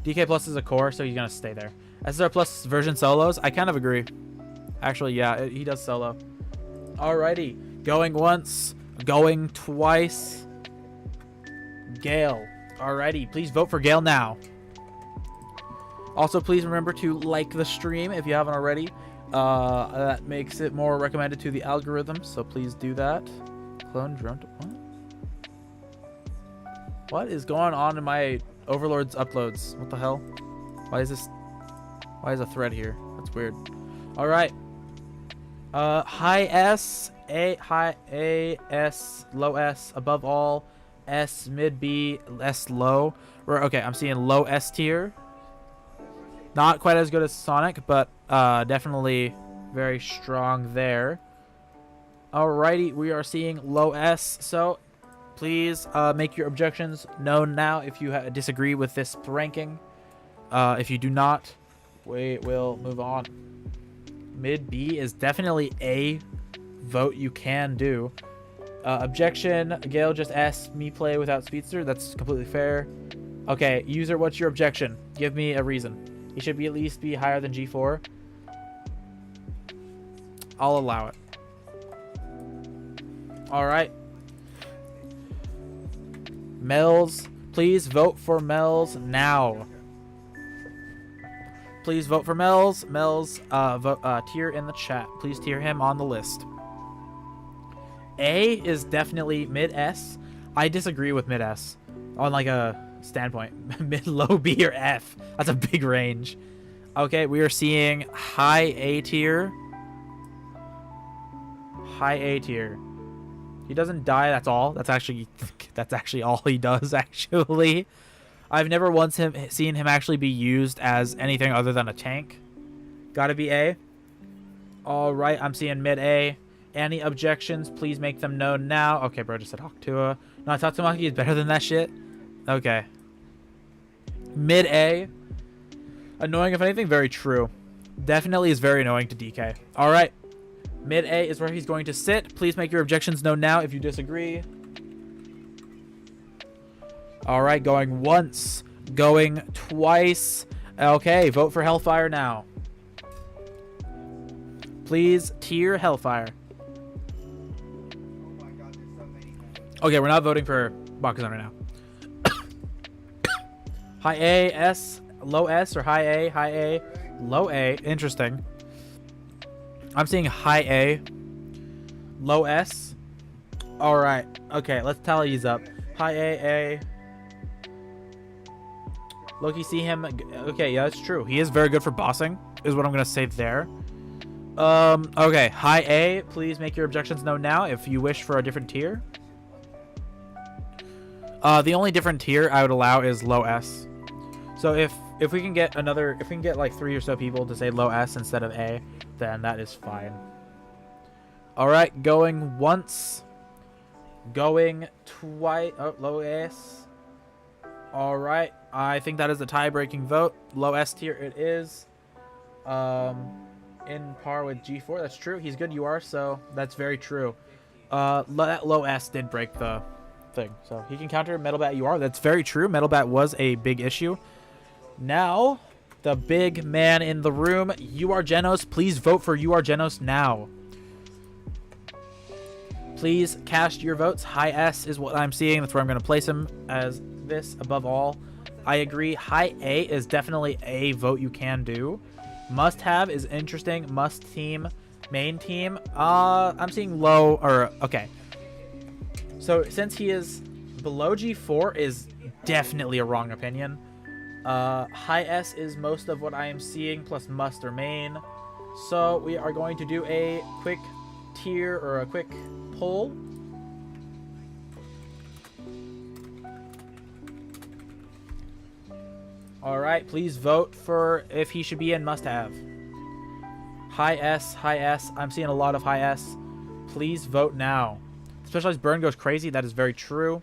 DK Plus is a core, so he's gonna stay there. SR Plus version solos, I kind of agree. Actually, yeah, he does solo. Alrighty, going once, going twice. Gale. Alrighty, please vote for Gale now. Also, please remember to like the stream if you haven't already. That makes it more recommended to the algorithm, so please do that. Clone drone. What is going on in my Overlord's uploads? What the hell? Why is a thread here? That's weird. All right. High S, high A, S, low S, above all, S, mid B, S, low. Okay, I'm seeing low S tier. Not quite as good as Sonic, but definitely very strong there. Alrighty, we are seeing low S, so please make your objections known now if you disagree with this ranking. If you do not, we will move on. Mid B is definitely a vote you can do. Objection, Gale just asked me play without Speedster. That's completely fair. Okay, user, what's your objection? Give me a reason. He should at least be higher than G4. I'll allow it. Alright. Melz, please vote for Melz now. Please vote for Melz. Melz, tier in the chat. Please tier him on the list. A is definitely mid S. I disagree with mid S on like a standpoint. Mid, low B, or F. That's a big range. Okay, we are seeing high A tier. High A tier. He doesn't die, that's all. That's actually all he does, actually. I've never once seen him actually be used as anything other than a tank. Gotta be A. Alright, I'm seeing mid A. Any objections, please make them known now. Okay, bro just said Hakutua. No, Tatsumaki is better than that shit. Okay. Mid A. Annoying, if anything, very true. Definitely is very annoying to DK. Alright. Mid A is where he's going to sit. Please make your objections known now if you disagree. Alright, going once. Going twice. Okay, vote for Hellfire now. Please tier Hellfire. Okay, we're not voting for Bakuzan right now. High A, S, low S, or high A, low A. Interesting. I'm seeing high A, low S. Alright, okay, let's tally these up. High A. Loki, see him. Okay, yeah, that's true. He is very good for bossing, is what I'm going to say there. Okay, high A, please make your objections known now if you wish for a different tier. The only different tier I would allow is low S. So if we can get like 3 or so people to say low S instead of A, then that is fine. Alright, going once. Going twice. Oh, low S. Alright, I think that is a tie-breaking vote. Low S tier it is. In par with G4, that's true. He's good UR, so that's very true. That low S did break the thing, so he can counter Metal Bat UR. That's very true. Metal Bat was a big issue. Now, the big man in the room, UR Genos. Please vote for UR Genos now. Please cast your votes. High S is what I'm seeing. That's where I'm going to place him as this above all. I agree. High A is definitely a vote you can do. Must have is interesting. Must team. Main team. I'm seeing low or okay. So since he is below G4 is definitely a wrong opinion. High S is most of what I am seeing plus must or main. So we are going to do a quick tier or a quick poll. All right, please vote for if he should be in must have. High S, high S. I'm seeing a lot of high S. Please vote now. Specialized burn goes crazy. That is very true.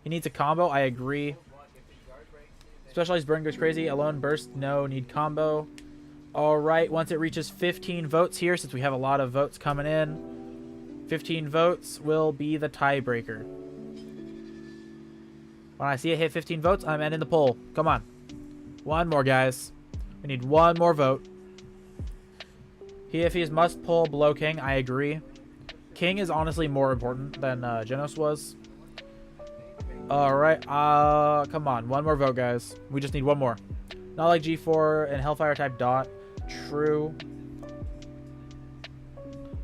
He needs a combo. I agree. Specialized burn goes crazy. Alone burst. No. Need combo. All right. Once it reaches 15 votes here, since we have a lot of votes coming in, 15 votes will be the tiebreaker. When I see it hit 15 votes, I'm ending the poll. Come on. One more, guys. We need one more vote. If he is must pull below King, I agree. King is honestly more important than Genos was. Alright, come on. One more vote, guys. We just need one more. Not like G4 and Hellfire type dot. True.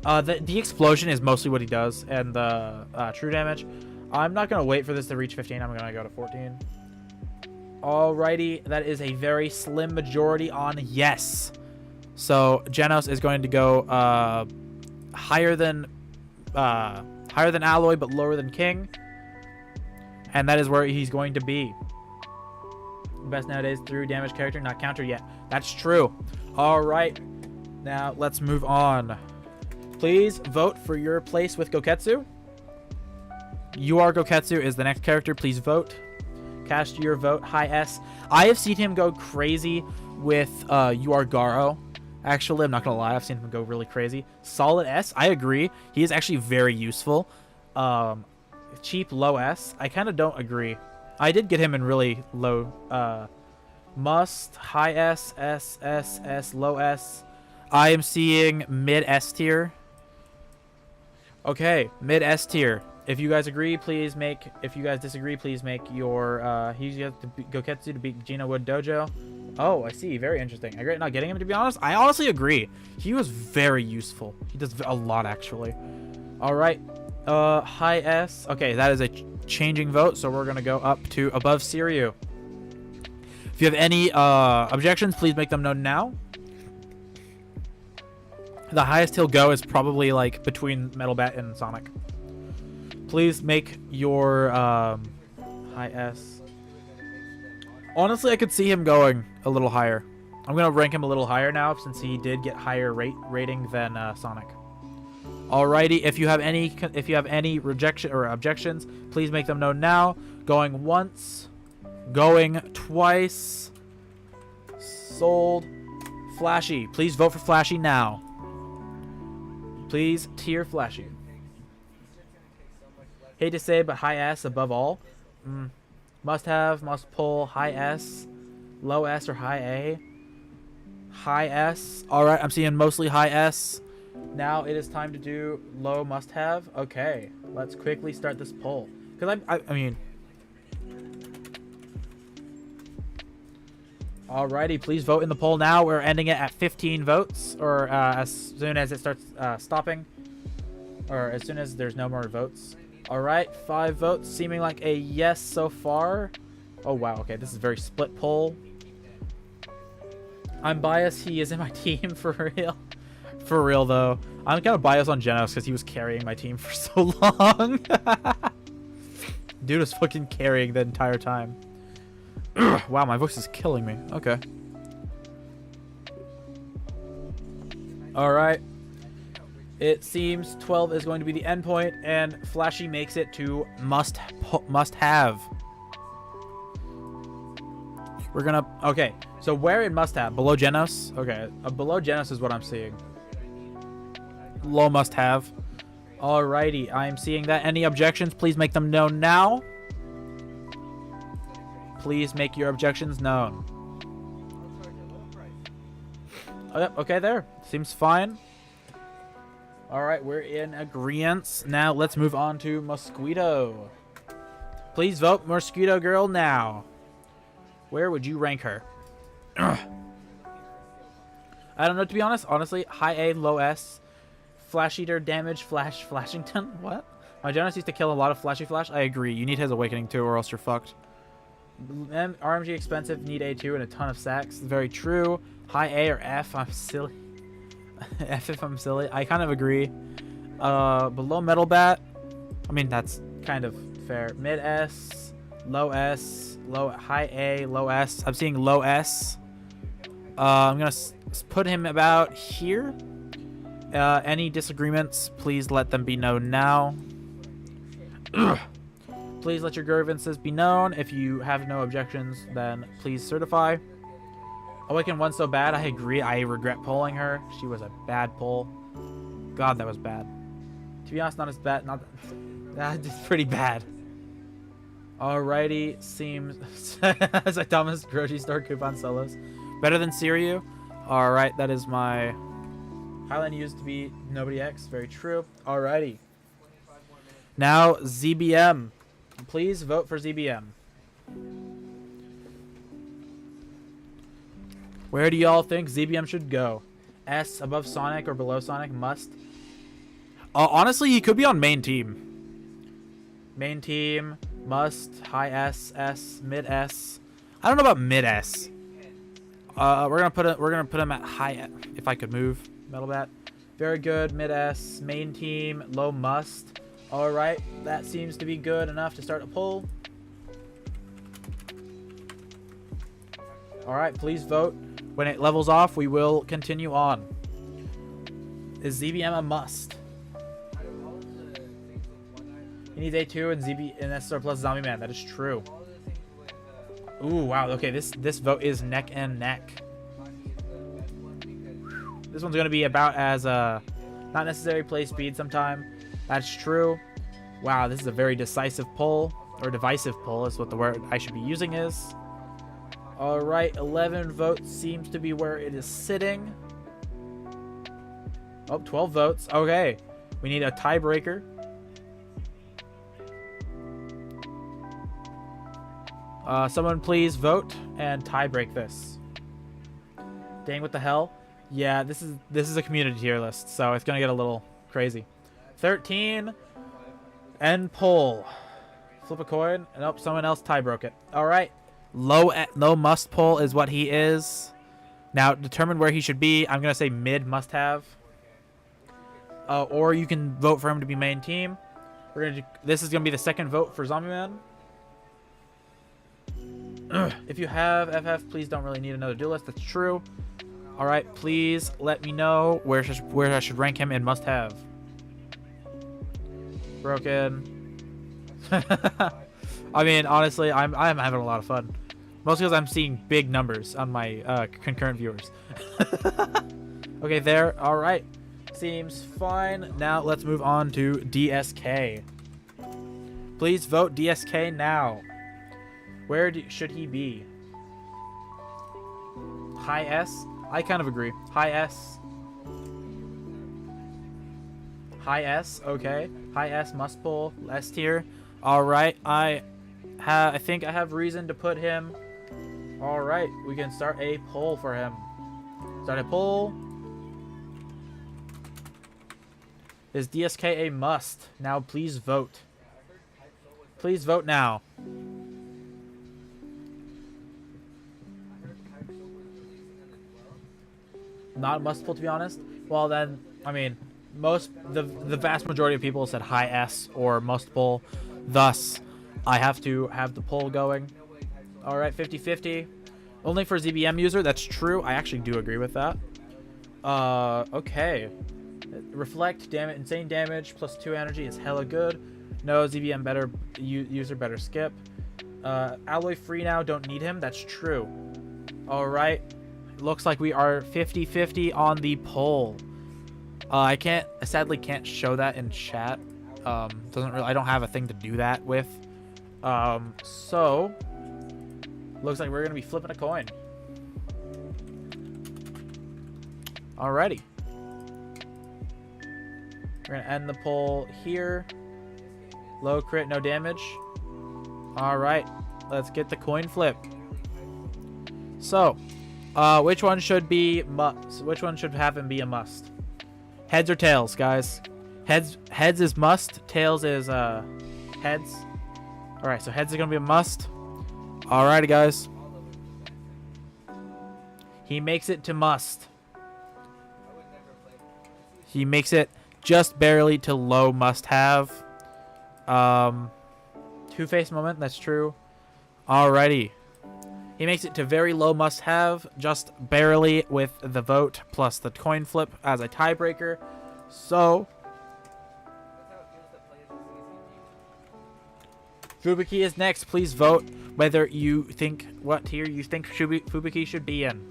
The explosion is mostly what he does, and the true damage. I'm not going to wait for this to reach 15. I'm going to go to 14. Alrighty, that is a very slim majority on yes. So Genos is going to go higher than Alloy, but lower than King, and that is where he's going to be. Best nowadays through damage character, not counter yet. That's true. All right, now let's move on. Please vote for your place with Gouketsu. Gouketsu is the next character. Please vote. Cast your vote. High S. I have seen him go crazy with Garou. Actually, I'm not going to lie. I've seen him go really crazy. Solid S. I agree. He is actually very useful. Cheap low S. I kind of don't agree. I did get him in really low. Must. High S. S. S. S. Low S. I am seeing mid S tier. Okay. Mid S tier. If you guys agree, please make. If you guys disagree, please make your. He's got to Gouketsu to beat Gina Wood Dojo. Oh, I see. Very interesting. I regret not getting him, to be honest. I honestly agree. He was very useful. He does a lot, actually. All right. High S. Okay, that is a changing vote, so we're going to go up to above Suiryu. If you have any objections, please make them known now. The highest he'll go is probably like between Metal Bat and Sonic. Please make your high S. Honestly, I could see him going a little higher. I'm gonna rank him a little higher now since he did get higher rating than Sonic. Alrighty, if you have any rejection or objections, please make them known now. Going once, going twice. Sold. Flashy. Please vote for Flashy now. Please tier Flashy. Hate to say, but high S above all. Must have, must pull, high S, low S, or high A. High S. All right, I'm seeing mostly high S. Now it is time to do low must have. Okay, let's quickly start this poll. Because I mean. Alrighty, please vote in the poll now. We're ending it at 15 votes, or as soon as it starts stopping, or as soon as there's no more votes. Alright, 5 votes, seeming like a yes so far. Oh wow, okay, this is a very split poll. I'm biased, he is in my team for real. For real though. I'm kind of biased on Genos because he was carrying my team for so long. Dude was fucking carrying the entire time. Wow, my voice is killing me. Okay. Alright. It seems 12 is going to be the end point, and Flashy makes it to must have. We're gonna. Okay, so where in must have? Below Genos? Okay, below Genos is what I'm seeing. Low must have. Alrighty, I'm seeing that. Any objections? Please make them known now. Please make your objections known. Oh, yep, okay, there. Seems fine. All right, we're in agreement. Now let's move on to Mosquito. Please vote Mosquito Girl now. Where would you rank her? I don't know, to be honest. Honestly, high A, low S. Flash Eater damage, Flashington. What? My Genos used to kill a lot of Flashy Flash. I agree. You need his Awakening too, or else you're fucked. RMG expensive, need A2 and a ton of sacks. Very true. High A or F, I'm silly. F if I'm silly. I kind of agree. Below Metal Bat, I mean, that's kind of fair. Mid S, low S, high A, low S. I'm seeing low S. I'm going to put him about here. Any disagreements, please let them be known now. Please let your grievances be known. If you have no objections, then please certify. Awaken 1 so bad. I agree. I regret pulling her. She was a bad pull. God, that was bad. To be honest, not as bad. Not that's pretty bad. Alrighty. Seems as a Thomas grocery store coupon solos. Better than Suiryu. Alright, that is my Highland used to be Nobody X. Very true. Alrighty. Now ZBM. Please vote for ZBM. Where do y'all think ZBM should go? S above Sonic or below Sonic? Must. Honestly, he could be on main team. Main team, must, high S, S, mid S. I don't know about mid S. We're gonna put him at high. If I could move, Metal Bat. Very good, mid S, main team, low must. All right, that seems to be good enough to start a poll. All right, please vote. When it levels off, we will continue on. Is ZBM a must? He needs A2 and ZB and SR plus Zombie Man. That is true. Ooh, wow. Okay, this vote is neck and neck. This one's gonna be about as not necessary play speed sometime. That's true. Wow, this is a very decisive poll, or divisive poll is what the word I should be using is. All right, 11 votes seems to be where it is sitting. Oh, 12 votes. Okay, we need a tiebreaker. Someone please vote and tie break this. Dang, what the hell? Yeah, this is a community tier list, so it's gonna get a little crazy. 13 end poll. Flip a coin. Nope, someone else tie broke it. All right, low must poll is what he is. Now determine where he should be. I'm gonna say mid must have. Or you can vote for him to be main team. This is gonna be the second vote for Zombie Man. If you have FF, please don't really need another duelist. That's true. All right, please let me know where I should rank him in must have. Broken. I mean, honestly, I'm having a lot of fun. Mostly because I'm seeing big numbers on my concurrent viewers. Okay, there. All right. Seems fine. Now let's move on to DSK. Please vote DSK now. Where should he be? High S? I kind of agree. High S. High S, okay. High S must pull. S tier. Alright, I think I have reason to put him. Alright, we can start a poll for him. Start a poll. Is DSK a must? Now please vote. Please vote now. Not a must pull, to be honest. Well then, I mean, the vast majority of people said high S or must pull. Thus, I have to have the poll going. All right, 50-50. Only for ZBM user. That's true. I actually do agree with that. Okay. Reflect, damage, insane damage, plus 2 energy is hella good. No, ZBM better user better skip. Alloy free now. Don't need him. That's true. All right. Looks like we are 50-50 on the poll. I sadly can't show that in chat. I don't have a thing to do that with. So looks like we're gonna be flipping a coin. Alrighty. We're gonna end the poll here. Low crit, no damage. All right, let's get the coin flip. So, which one should be must? Which one should have him be a must? Heads or tails, guys? Heads is must. Tails is heads. All right, so heads is gonna be a must. Alrighty, guys. He makes it to must. He makes it just barely to low must have. Two-face moment, that's true. Alrighty. He makes it to very low must have, just barely with the vote plus the coin flip as a tiebreaker. So Fubuki is next. Please vote whether you think what tier you think Fubuki should be in.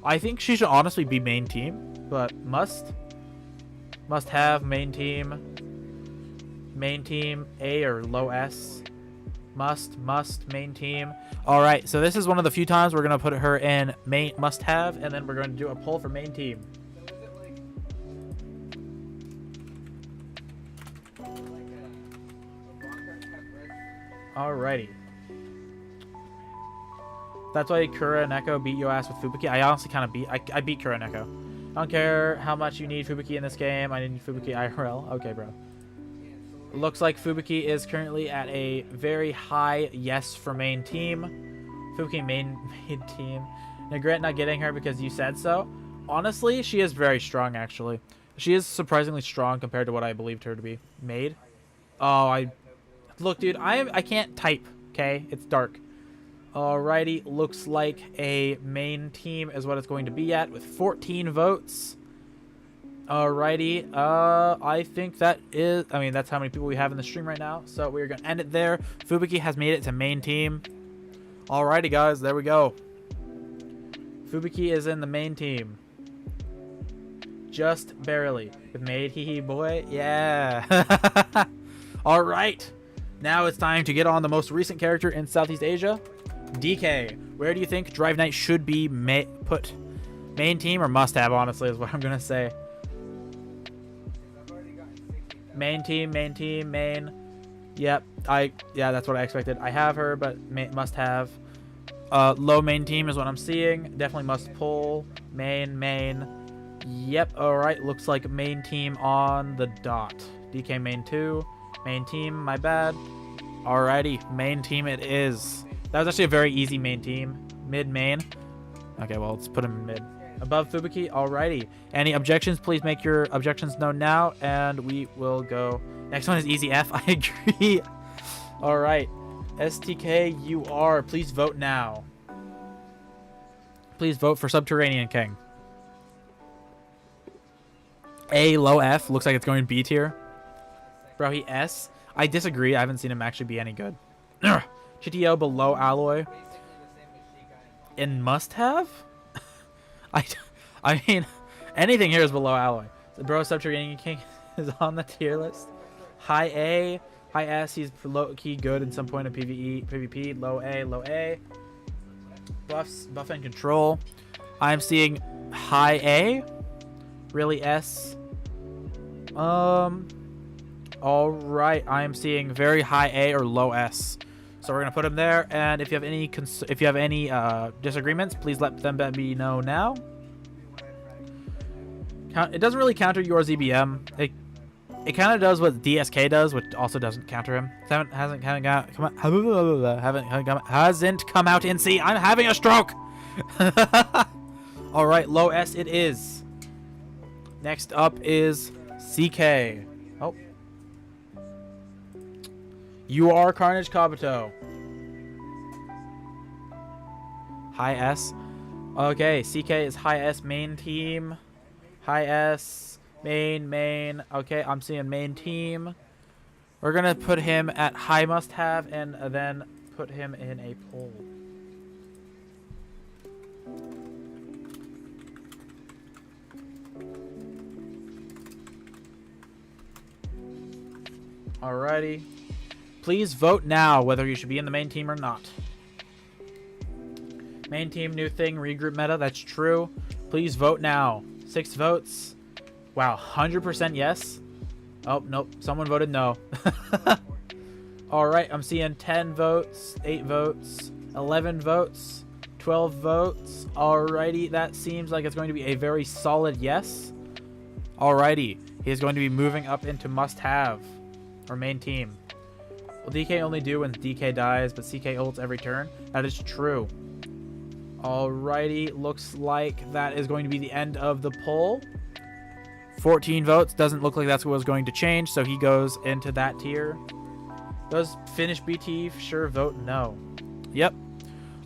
I think she should honestly be main team, but must have main team A or low S. Must main team. All right, so this is one of the few times we're gonna put her in main must have, and then we're going to do a poll for main team. Alrighty. That's why Kura and Echo beat your ass with Fubuki. I honestly kind of I beat Kura and Echo. I don't care how much you need Fubuki in this game. I need Fubuki IRL. Okay, bro. Looks like Fubuki is currently at a very high yes for main team. Fubuki main team. Regret not getting her because you said so. Honestly, she is very strong, actually. She is surprisingly strong compared to what I believed her to be. Made? Oh, Look, dude, I can't type, okay? It's dark. Alrighty, looks like a main team is what it's going to be at with 14 votes. Alrighty, I think that is, that's how many people we have in the stream right now. So we're going to end it there. Fubuki has made it to main team. Alrighty, guys, there we go. Fubuki is in the main team. Just barely. With made hee boy. Yeah. Alright. Now it's time to get on the most recent character in Southeast Asia, DK. Where do you think Drive Knight should be put? Main team or must have, honestly, is what I'm going to say. Main team. Yep, yeah, that's what I expected. I have her, but must have. Low main team is what I'm seeing. Definitely must pull. Main. Yep, alright, looks like main team on the dot. DK main 2. Main team, my bad. Alrighty, main team it is. That was actually a very easy main team. Mid-main. Okay, well, let's put him in mid. Above Fubuki, alrighty. Any objections, please make your objections known now, and we will go. Next one is easy F, I agree. Alright. STK please vote now. Please vote for Subterranean King. A, low F, looks like it's going B tier. Bro, he S. I disagree. I haven't seen him actually be any good. GTO below alloy. In must have? I mean, anything here is below alloy. So bro, Subterranean King is on the tier list. High A, high S. He's low key good in some point of PvP. Low A. Buff and control. I'm seeing high A. Really S. Alright, I am seeing very high A or low S. So we're gonna put him there, and if you have any disagreements, please let them be known now. It doesn't really counter your ZBM. It kind of does what DSK does, which also doesn't counter him. Hasn't come out in C. I'm having a stroke. Alright, low S it is. Next up is CK. Oh. You are Carnage Kabuto. High S. Okay, CK is high S main team. High S main. Okay, I'm seeing main team. We're gonna put him at high must have and then put him in a poll. Alrighty. Please vote now whether you should be in the main team or not. Main team, new thing, regroup meta. That's true. Please vote now. 6 votes. Wow, 100% yes. Oh, nope. Someone voted no. All right, I'm seeing 10 votes, 8 votes, 11 votes, 12 votes. Alrighty, that seems like it's going to be a very solid yes. Alrighty, he is going to be moving up into must-have, or main team. Will DK only do when DK dies, but CK ults every turn? That is true. Alrighty, looks like that is going to be the end of the poll. 14 votes, doesn't look like that's what was going to change, so he goes into that tier. Does finish BT sure vote no? Yep.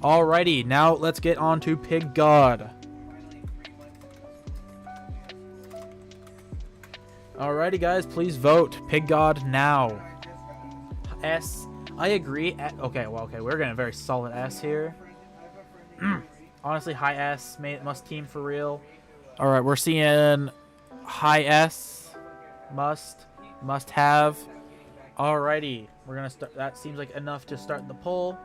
Alrighty, now let's get on to Pig God. Alrighty, guys, please vote Pig God now. S. I agree. Okay, well, okay, we're getting a very solid S here. Honestly, high S. Must team for real. Alright, we're seeing high S. Must have. Alrighty, we're gonna start. That seems like enough to start the poll.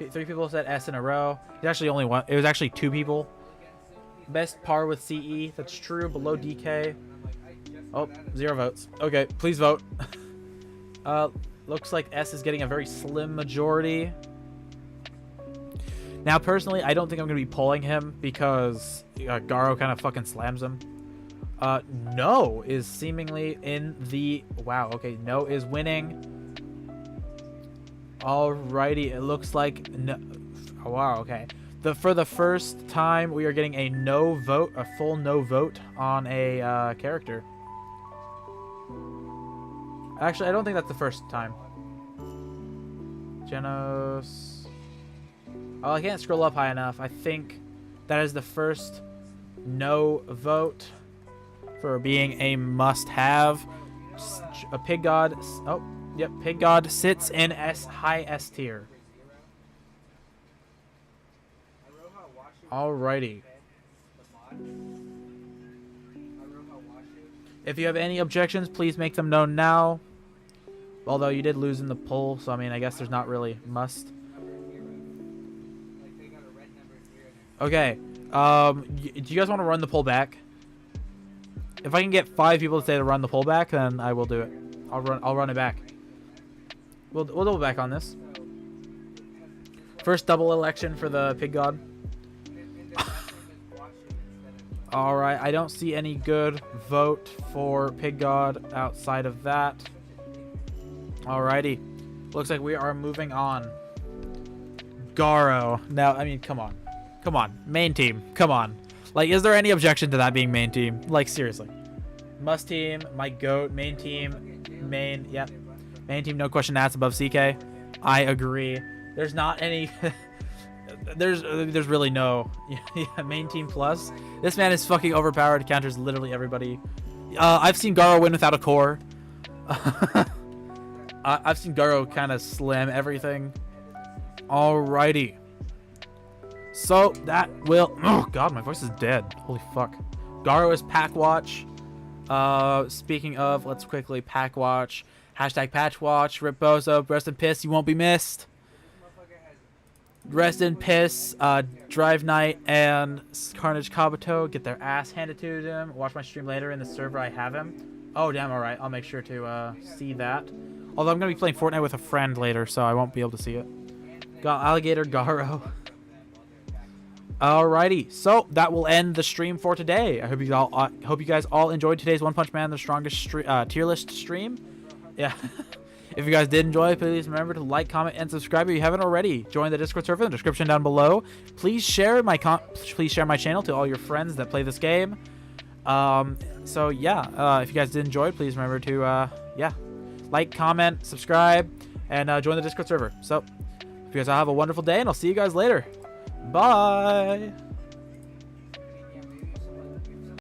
Three people said S in a row. It's actually only one. It was actually 2 people. Best par with CE. That's true. Below DK. Oh, 0 votes. Okay, please vote. Looks like S is getting a very slim majority. Now, personally, I don't think I'm going to be polling him because Garou kind of fucking slams him. No is seemingly in the... Wow, okay, no is winning. Alrighty, it looks like... No. Oh, wow, okay. For the first time, we are getting a no vote, a full no vote on a character. Actually, I don't think that's the first time. Genos... Oh, I can't scroll up high enough. I think that is the first no vote for being a must-have. A Pig God. Oh, yep. Pig God sits in high S tier. Alrighty. If you have any objections, please make them known now. Although you did lose in the poll, so I mean, I guess there's not really must. Okay, do you guys want to run the poll back? If I can get 5 people to say to run the poll back, then I will do it. I'll run it back. We'll double back on this. First double election for the Pig God. Alright, I don't see any good vote for Pig God outside of that. Alrighty. Looks like we are moving on. Garou. Now, I mean, come on. Come on. Main team. Come on. Like, is there any objection to that being main team? Like, seriously. Must team, my goat, main team, main, yep. Main team, no question asked above CK. I agree. There's not any... there's really no... yeah, main team plus. This man is fucking overpowered. Counters literally everybody. I've seen Garou win without a core. I've seen Garou kind of slam everything. Alrighty. So that will... Oh god, my voice is dead. Holy fuck. Garou is pack watch. Speaking of, let's quickly pack watch. Hashtag patch watch. Rip Bozo. Rest in piss. You won't be missed. Rest in piss. Drive Night and Carnage Kabuto get their ass handed to them. Watch my stream later in the server. I have him. Oh damn. All right. I'll make sure to see that. Although I'm gonna be playing Fortnite with a friend later, so I won't be able to see it. Got Alligator Garou. Alrighty, so that will end the stream for today. I hope you guys all enjoyed today's One Punch Man, the strongest tier list stream. Yeah, if you guys did enjoy, please remember to like, comment, and subscribe if you haven't already. Join the Discord server in the description down below. Please share my channel to all your friends that play this game. So yeah, if you guys did enjoy, please remember to yeah, like, comment, subscribe, and join the Discord server. So, if you guys all have a wonderful day, and I'll see you guys later. Bye.